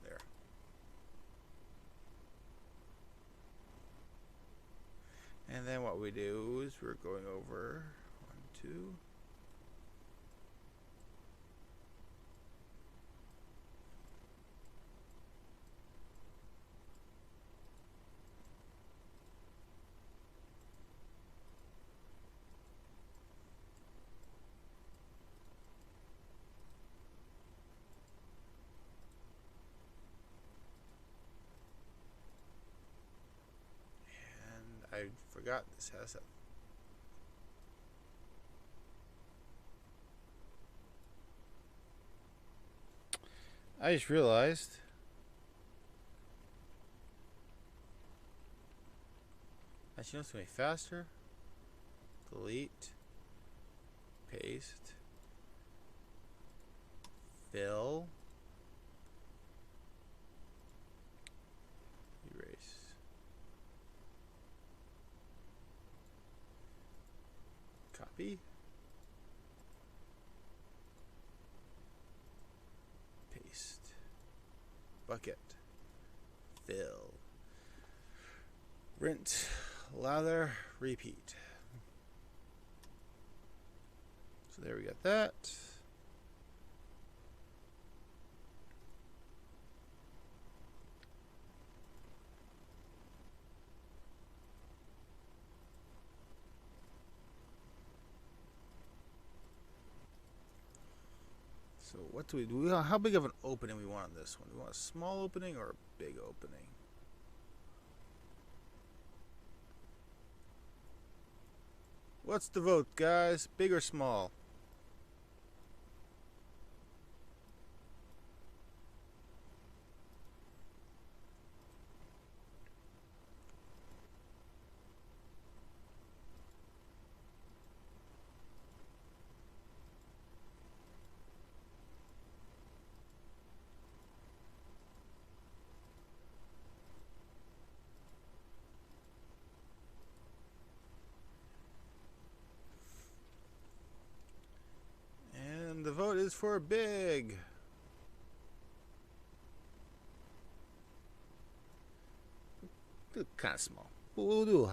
A: There. And then what we do is we're going over 1, 2. I forgot this has a. I just realized. Actually, it's going to be faster. Delete. Paste. Fill. Erase. Copy. Paste. Bucket. Fill. Rinse. Lather. Repeat. So there we got that. So what do we do? How big of an opening we want on this one? Do we want a small opening or a big opening? What's the vote, guys? Big or small? And the vote is for big. Kind of small. We'll do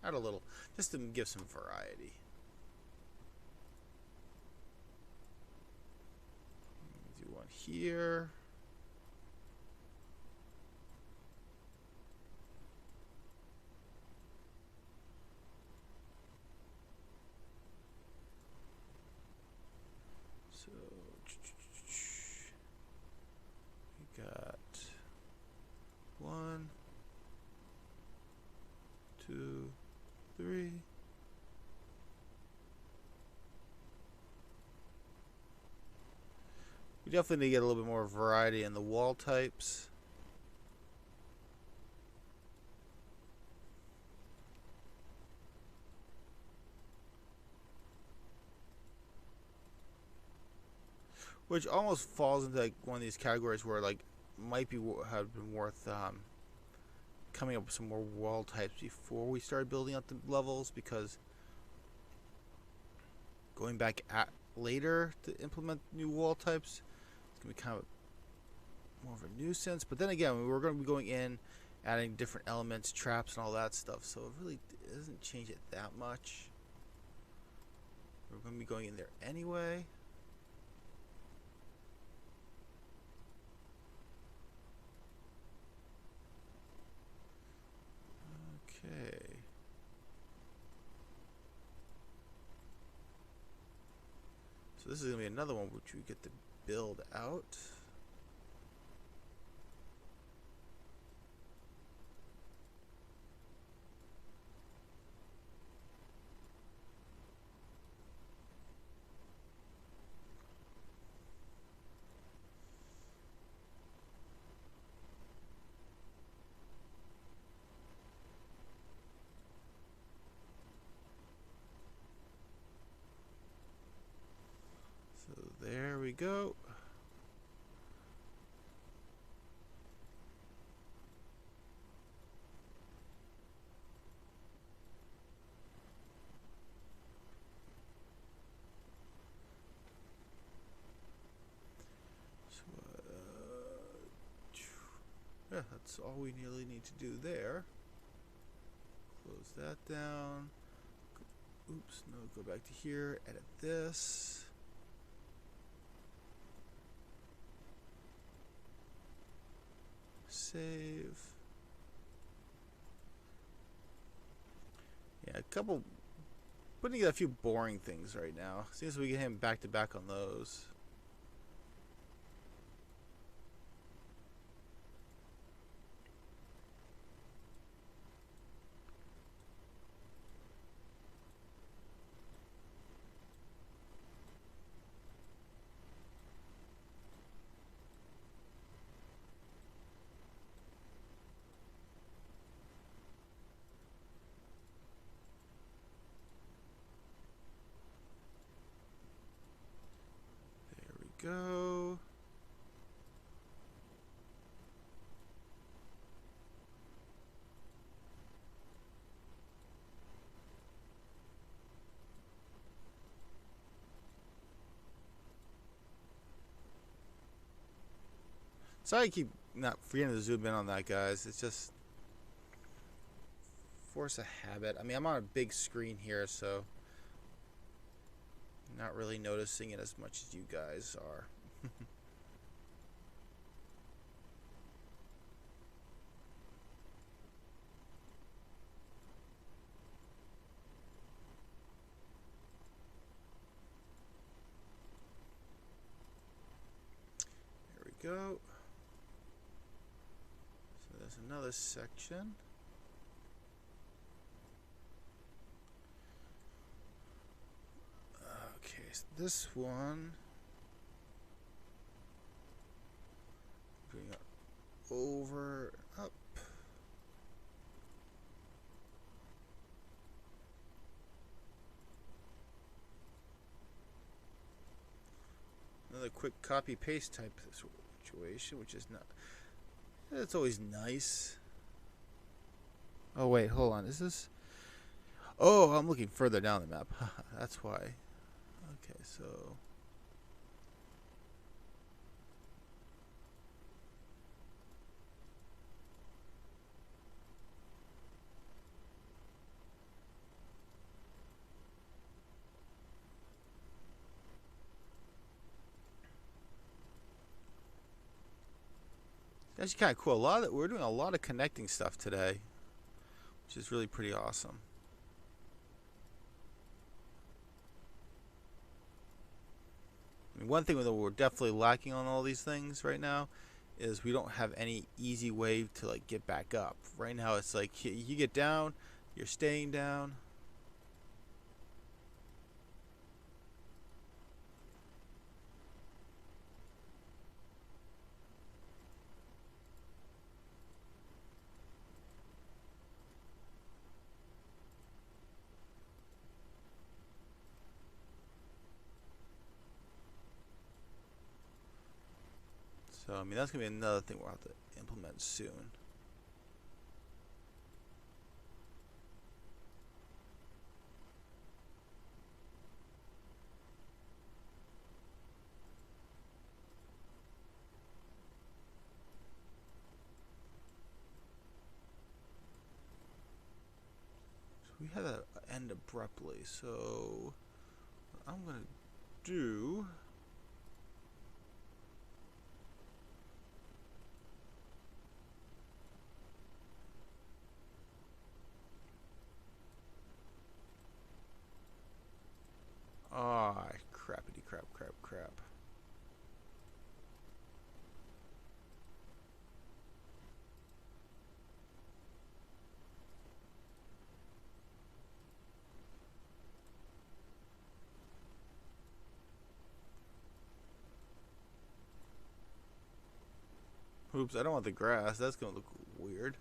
A: add a little, just to give some variety. Do one here. So we got 1, 2, 3. We definitely need to get a little bit more variety in the wall types. which almost falls into like one of these categories where like might be have been worth coming up with some more wall types before we started building up the levels, because going back at later to implement new wall types, it's gonna be kind of more of a nuisance. But then again, we're going to be going in, adding different elements, traps, and all that stuff, so it really doesn't change it that much. We're going to be going in there anyway. Okay. So this is going to be another one which we get to build out. So there we go. Yeah, that's all we really need to do there. Close that down. Oops, no, go back to here, edit this. Save. Yeah, putting together a few boring things right now. Seems we get him back to back on those. There we go. Sorry I keep not forgetting to zoom in on that, guys. It's just force a habit. I mean, I'm on a big screen here, so I'm not really noticing it as much as you guys are. There we go. So there's another section. Okay, so this one, bring it over, up. Another quick copy paste type situation, which is not. It's always nice. Oh wait, hold on. Is this? Oh, I'm looking further down the map. That's why. Okay, so. It's actually kind of cool. We're doing a lot of connecting stuff today, which is really pretty awesome. I mean, one thing that we're definitely lacking on all these things right now is we don't have any easy way to like get back up. Right now it's like you get down, you're staying down. So, I mean, that's going to be another thing we'll have to implement soon. So we had to end abruptly, so what I'm going to do... Ah, crappity crap. Oops, I don't want the grass. That's going to look weird.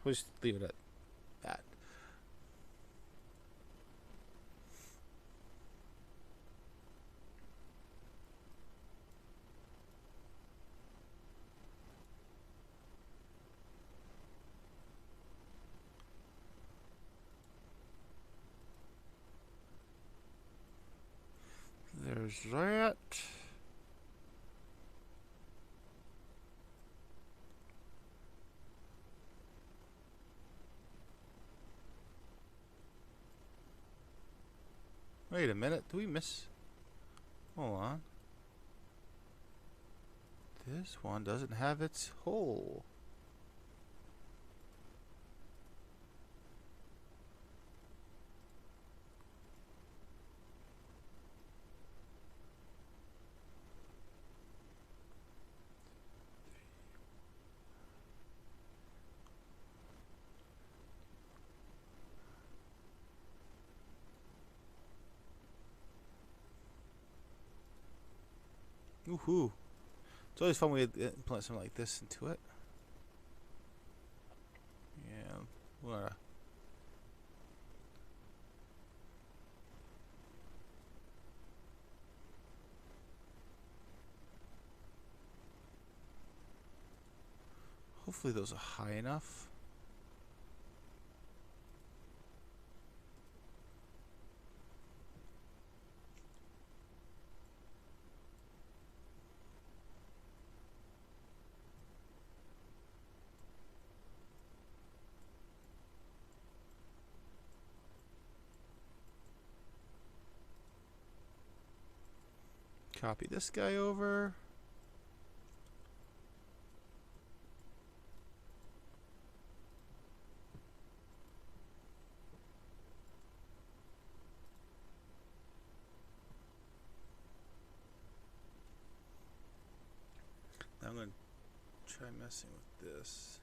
A: We'll just leave it at that. There's that. Wait a minute, do we miss... Hold on. This one doesn't have its hole. Woohoo. It's always fun when we implement something like this into it. Yeah, we'll hopefully those are high enough. Copy this guy over. Now I'm going to try messing with this.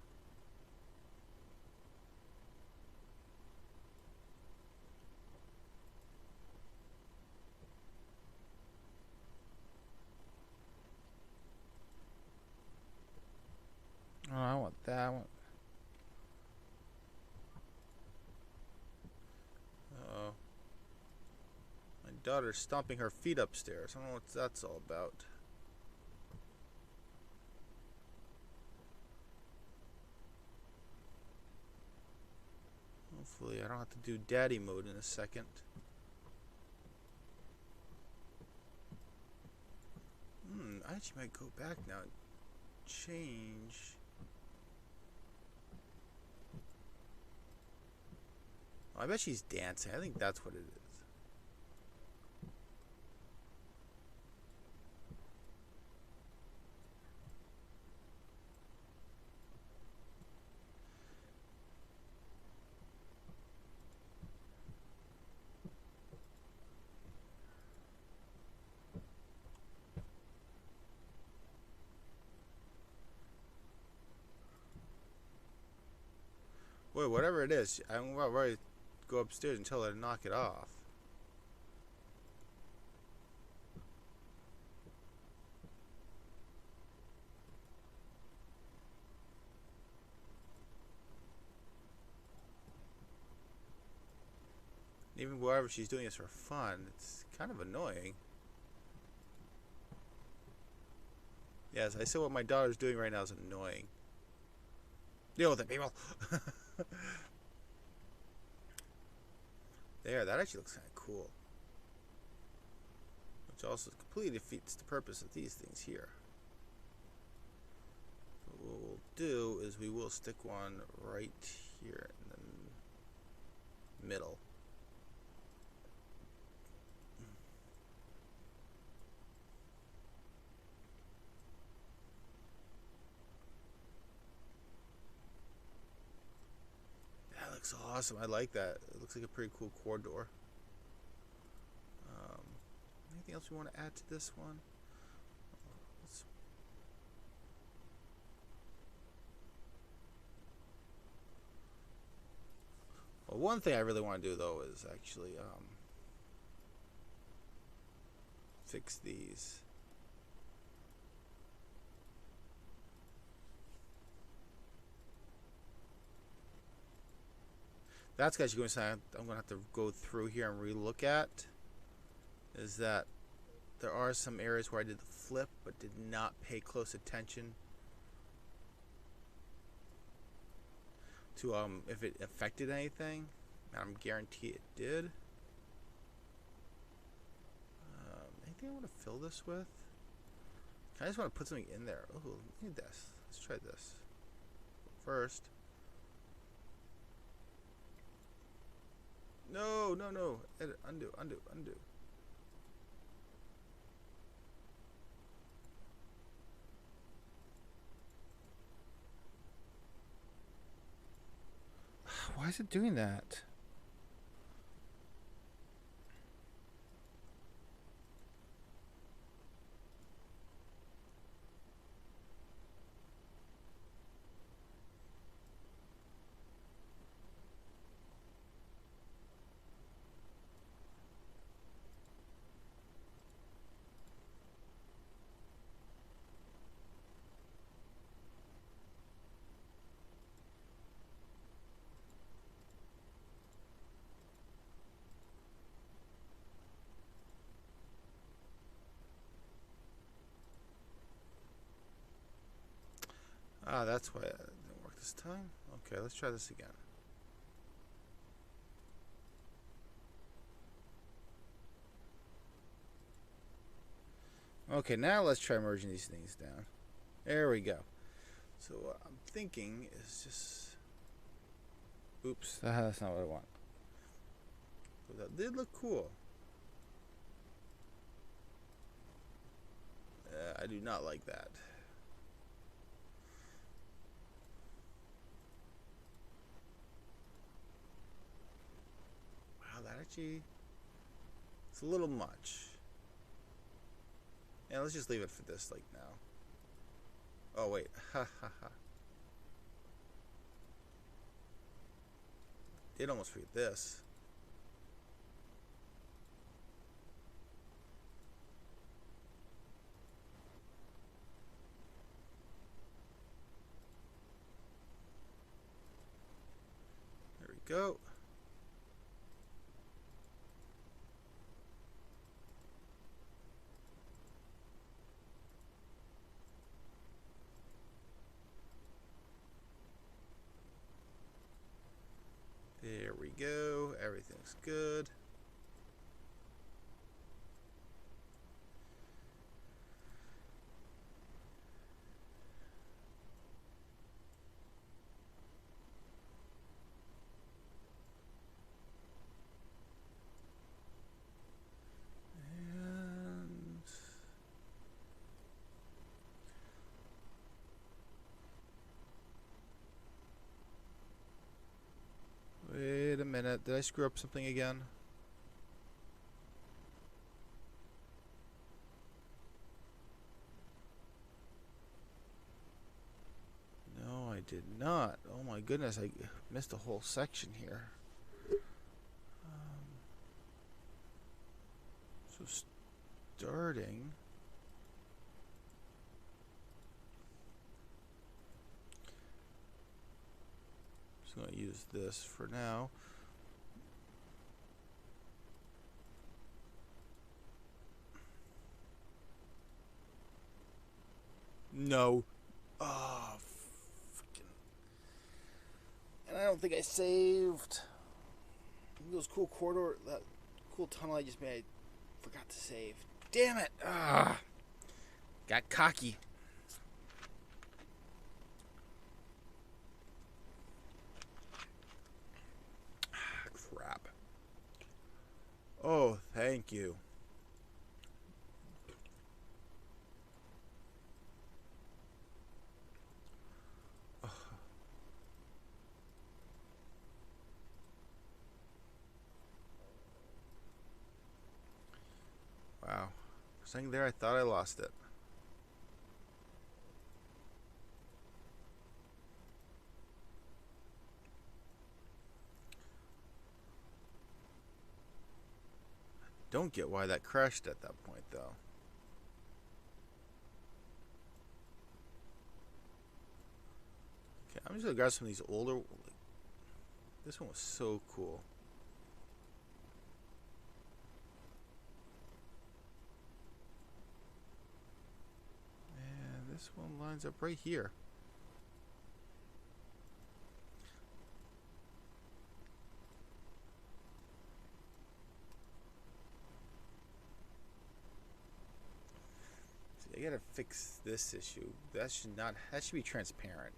A: Oh, I want that one. Oh. My daughter's stomping her feet upstairs. I don't know what that's all about. Hopefully I don't have to do daddy mode in a second. I actually might go back now and change. Oh, I bet she's dancing. I think that's what it is. Boy, whatever it is, I'm about ready to go upstairs and tell her to knock it off. Even wherever she's doing this for fun, it's kind of annoying. Yes, I said what my daughter's doing right now is annoying. Deal with it, people. There, that actually looks kind of cool. Which also completely defeats the purpose of these things here. So what we'll do is we will stick one right here in the middle. That looks awesome. I like that. It looks like a pretty cool corridor. Anything else we want to add to this one? Well, one thing I really want to do though is actually fix these. That's actually going to say I'm going to have to go through here and re-look at. Is that there are some areas where I did the flip but did not pay close attention to if it affected anything. And I'm guaranteed it did. Anything I want to fill this with? I just want to put something in there. Oh, look at this. Let's try this first. No, no, no. Edit, undo, undo, undo. Why is it doing that? Ah, that's why it didn't work this time. Okay, let's try this again. Okay, now let's try merging these things down. There we go. So what I'm thinking is just... Oops, that's not what I want. But that did look cool. I do not like that. Wow, that actually... It's a little much. Yeah, let's just leave it for this, like, now. Oh, wait. Ha, ha, ha. Did almost forget this. There we go. There we go. Everything's good. And wait a minute. Did I screw up something again? No, I did not. Oh my goodness, I missed a whole section here. So starting... I'm just going to use this for now. No. Oh, freaking. And I don't think I saved. Those cool corridor, that cool tunnel I just made, I forgot to save. Damn it! Ah, got cocky. Crap. Oh, thank you. Wow. For a second there, I thought I lost it. Don't get why that crashed at that point, though. Okay, I'm just gonna grab some of these older. This one was so cool. And this one lines up right here. I gotta fix this issue. That should not. That should be transparent.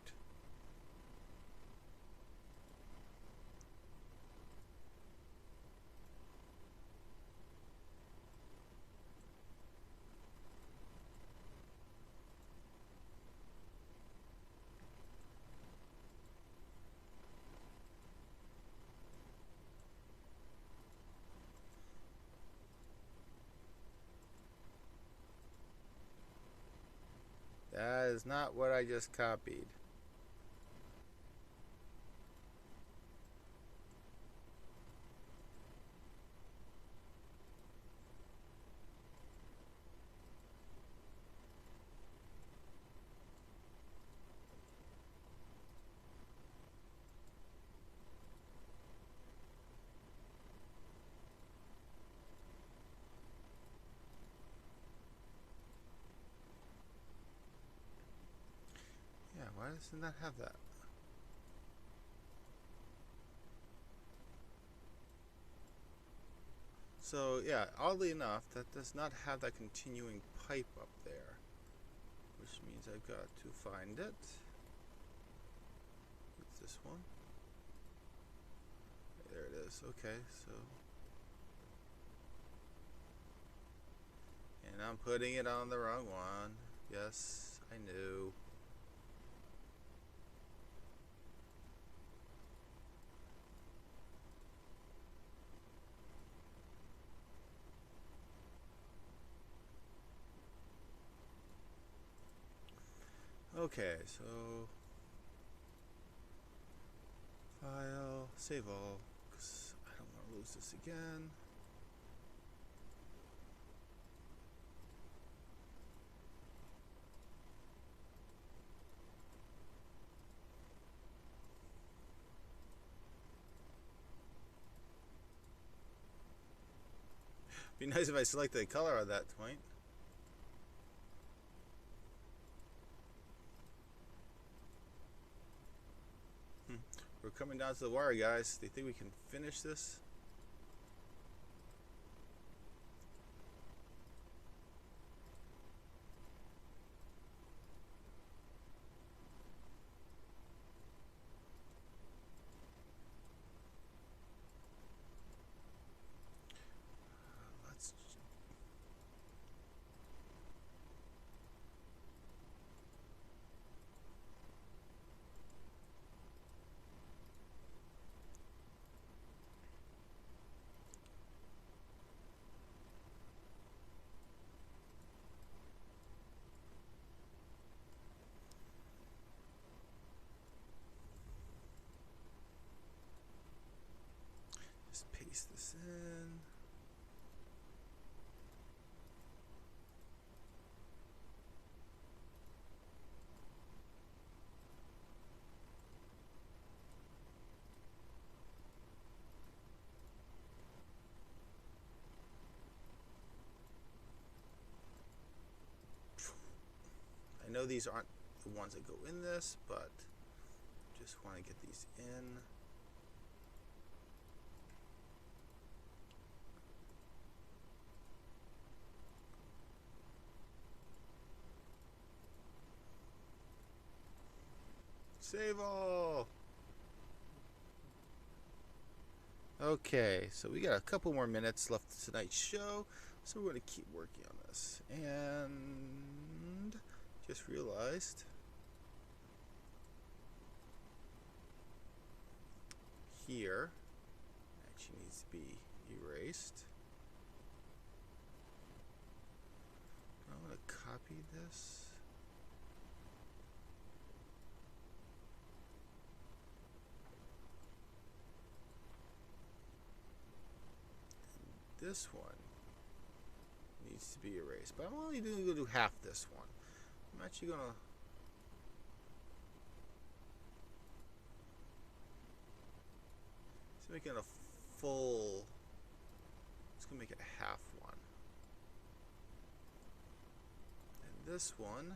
A: That is not what I just copied. Yeah, why doesn't that have that? So yeah, oddly enough, that does not have that continuing pipe up there, which means I've got to find it. It's this one. There it is. Okay, so. And I'm putting it on the wrong one. Yes, I knew. Okay, so file, save all, because I don't want to lose this again. Be nice if I selected the color at that point. We're coming down to the wire, guys. Do you think we can finish this? Let's. know these aren't the ones that go in this, but just want to get these in. Save all. Okay, so we got a couple more minutes left of tonight's show, so we're going to keep working on this. And just realized here actually needs to be erased. I'm going to copy this. This one needs to be erased, but I'm only going to do half this one. I'm actually going to make it a full. It's going to make it a half one, and this one.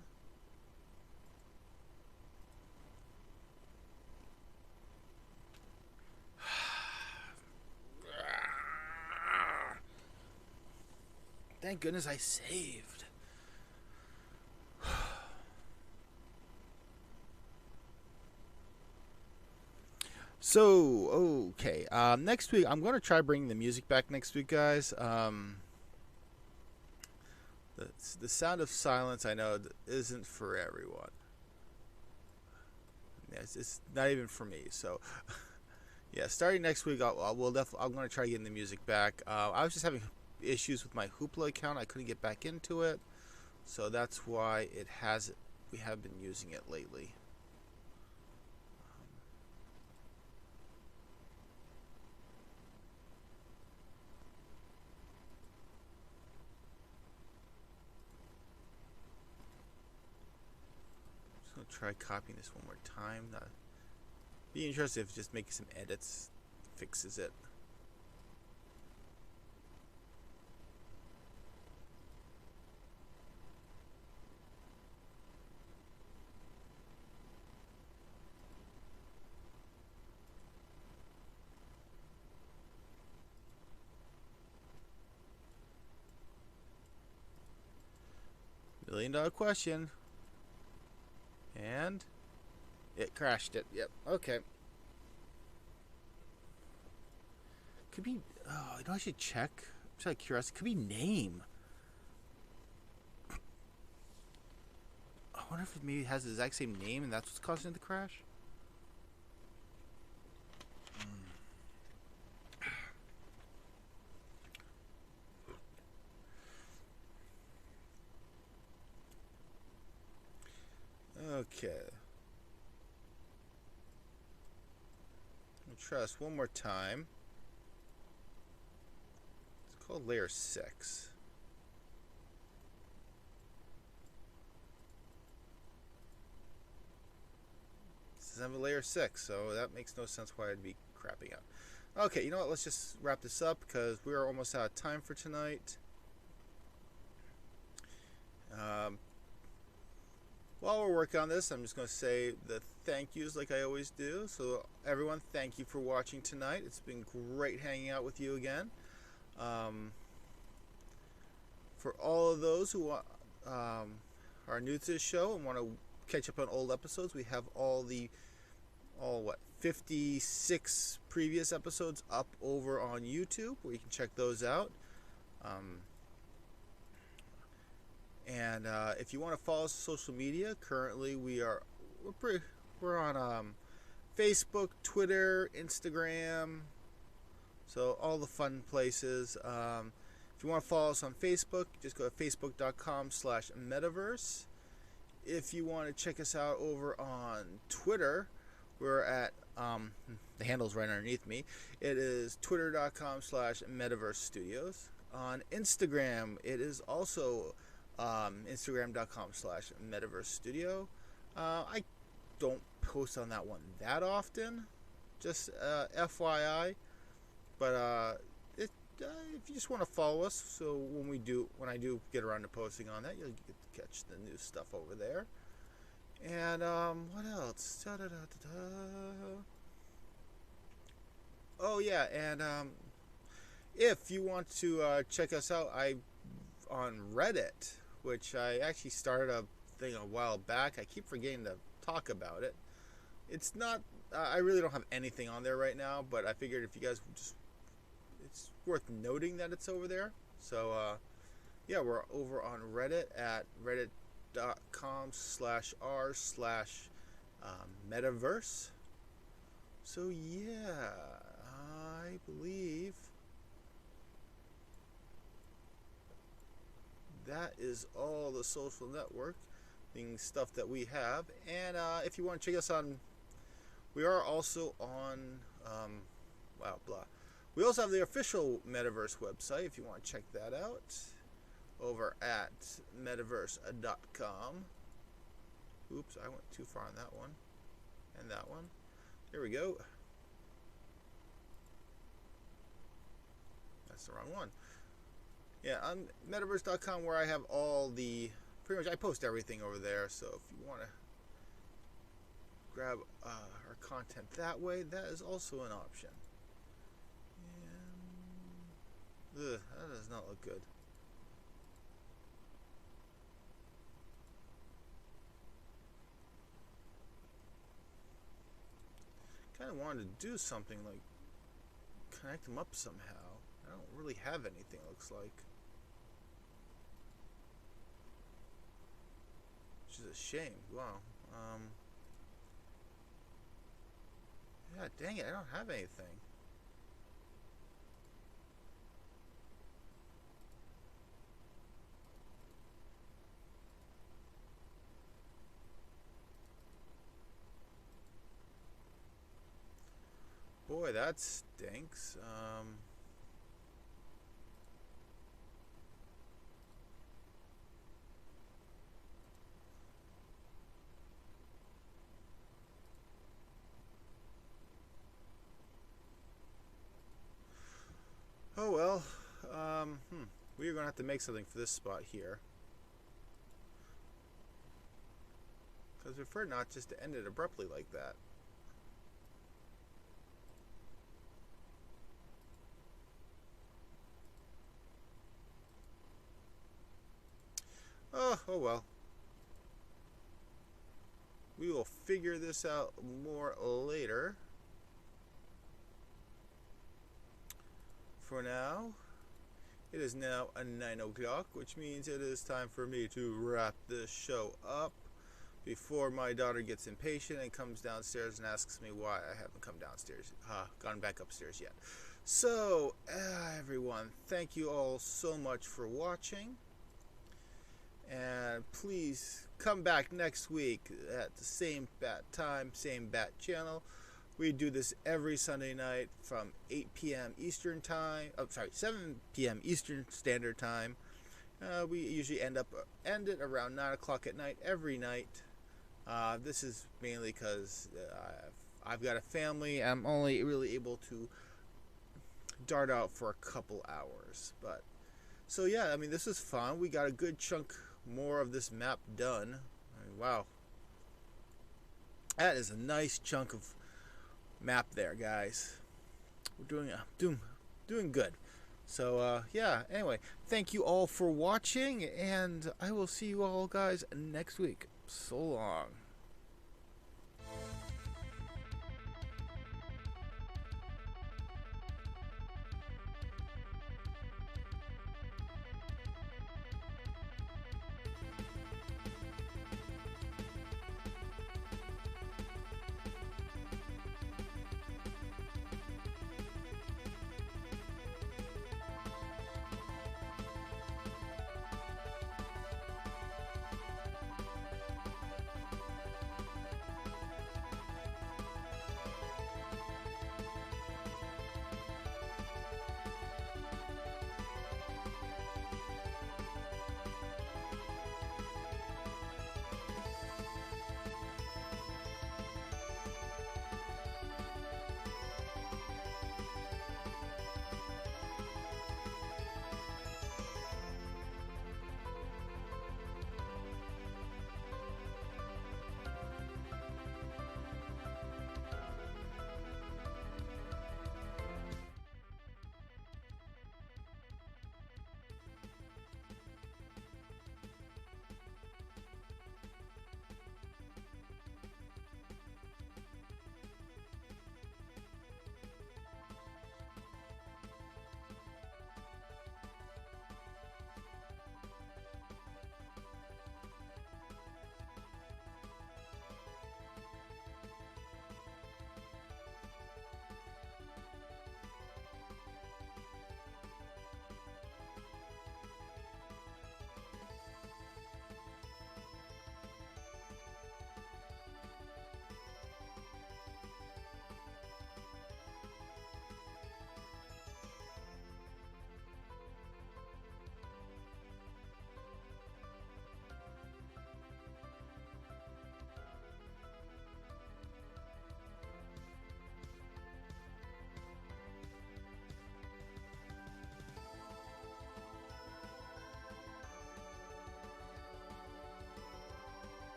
A: Thank goodness I saved. So, okay. Next week, I'm going to try bringing the music back next week, guys. The sound of silence, I know, isn't for everyone. Yes, it's not even for me. So, yeah, starting next week, I'm going to try getting the music back. I was just having issues with my Hoopla account. I couldn't get back into it, so that's why we have been using it lately. Just gonna try copying this one more time. Be interested if just making some edits fixes it. $1 million question. And it crashed it. Yep. Okay. Could be. Oh, I should check. Just out of curiosity, could be name. I wonder if it maybe has the exact same name and that's what's causing it to crash. Okay. I'll try this one more time. It's called layer 6. This doesn't have a layer 6, so that makes no sense why I'd be crapping out. Okay, you know what? Let's just wrap this up because we are almost out of time for tonight. While we're working on this, I'm just going to say the thank yous like I always do. So everyone, thank you for watching tonight. It's been great hanging out with you again. For all of those who are new to the show and want to catch up on old episodes, we have all 56 previous episodes up over on YouTube where you can check those out. And if you want to follow us on social media, currently we're on Facebook, Twitter, Instagram, so all the fun places. If you want to follow us on Facebook, just go to facebook.com/Medaverse. If you want to check us out over on Twitter, we're at the handle's right underneath me. It is twitter.com/Medaverse Studios. On Instagram, it is also Instagram.com/Medaverse Studio. I don't post on that one that often, just FYI. But if you just want to follow us, so when I do get around to posting on that, you'll get to catch the new stuff over there. And what else? Da-da-da-da-da. Oh yeah, and if you want to check us out, I on Reddit, which I actually started a thing a while back. I keep forgetting to talk about it. It's not. I really don't have anything on there right now, but I figured if you guys would just, it's worth noting that it's over there. So yeah, we're over on Reddit at reddit.com/r/Medaverse. So yeah, I believe that is all the social network stuff that we have. And if you want to check us on, we are also on wow, blah. We also have the official Medaverse website if you want to check that out, over at medaverse.com. Oops, I went too far on that one. And that one. There we go. That's the wrong one. Yeah, on Medaverse.com, where I have all the, pretty much I post everything over there, so if you want to grab our content that way, that is also an option. And that does not look good. Kind of wanted to do something like connect them up somehow. I don't really have anything, it looks like. Which is a shame. Wow. Yeah, dang it, I don't have anything. Boy, that stinks. Oh well. We are going to have to make something for this spot here. Because we prefer not just to end it abruptly like that. Oh well. We will figure this out more later. For now, it is now 9 o'clock, which means it is time for me to wrap this show up before my daughter gets impatient and comes downstairs and asks me why I haven't gone back upstairs yet. So, everyone, thank you all so much for watching. And please come back next week at the same bat time, same bat channel. We do this every Sunday night from 8 p.m. Eastern Time. 7 p.m. Eastern Standard Time. We usually end it around 9 o'clock at night every night. This is mainly because I've got a family. I'm only really able to dart out for a couple hours. But so yeah, I mean, this is fun. We got a good chunk more of this map done. I mean, wow, that is a nice chunk of map there, guys. We're doing good. So yeah, anyway, thank you all for watching, and I will see you all guys next week. So long.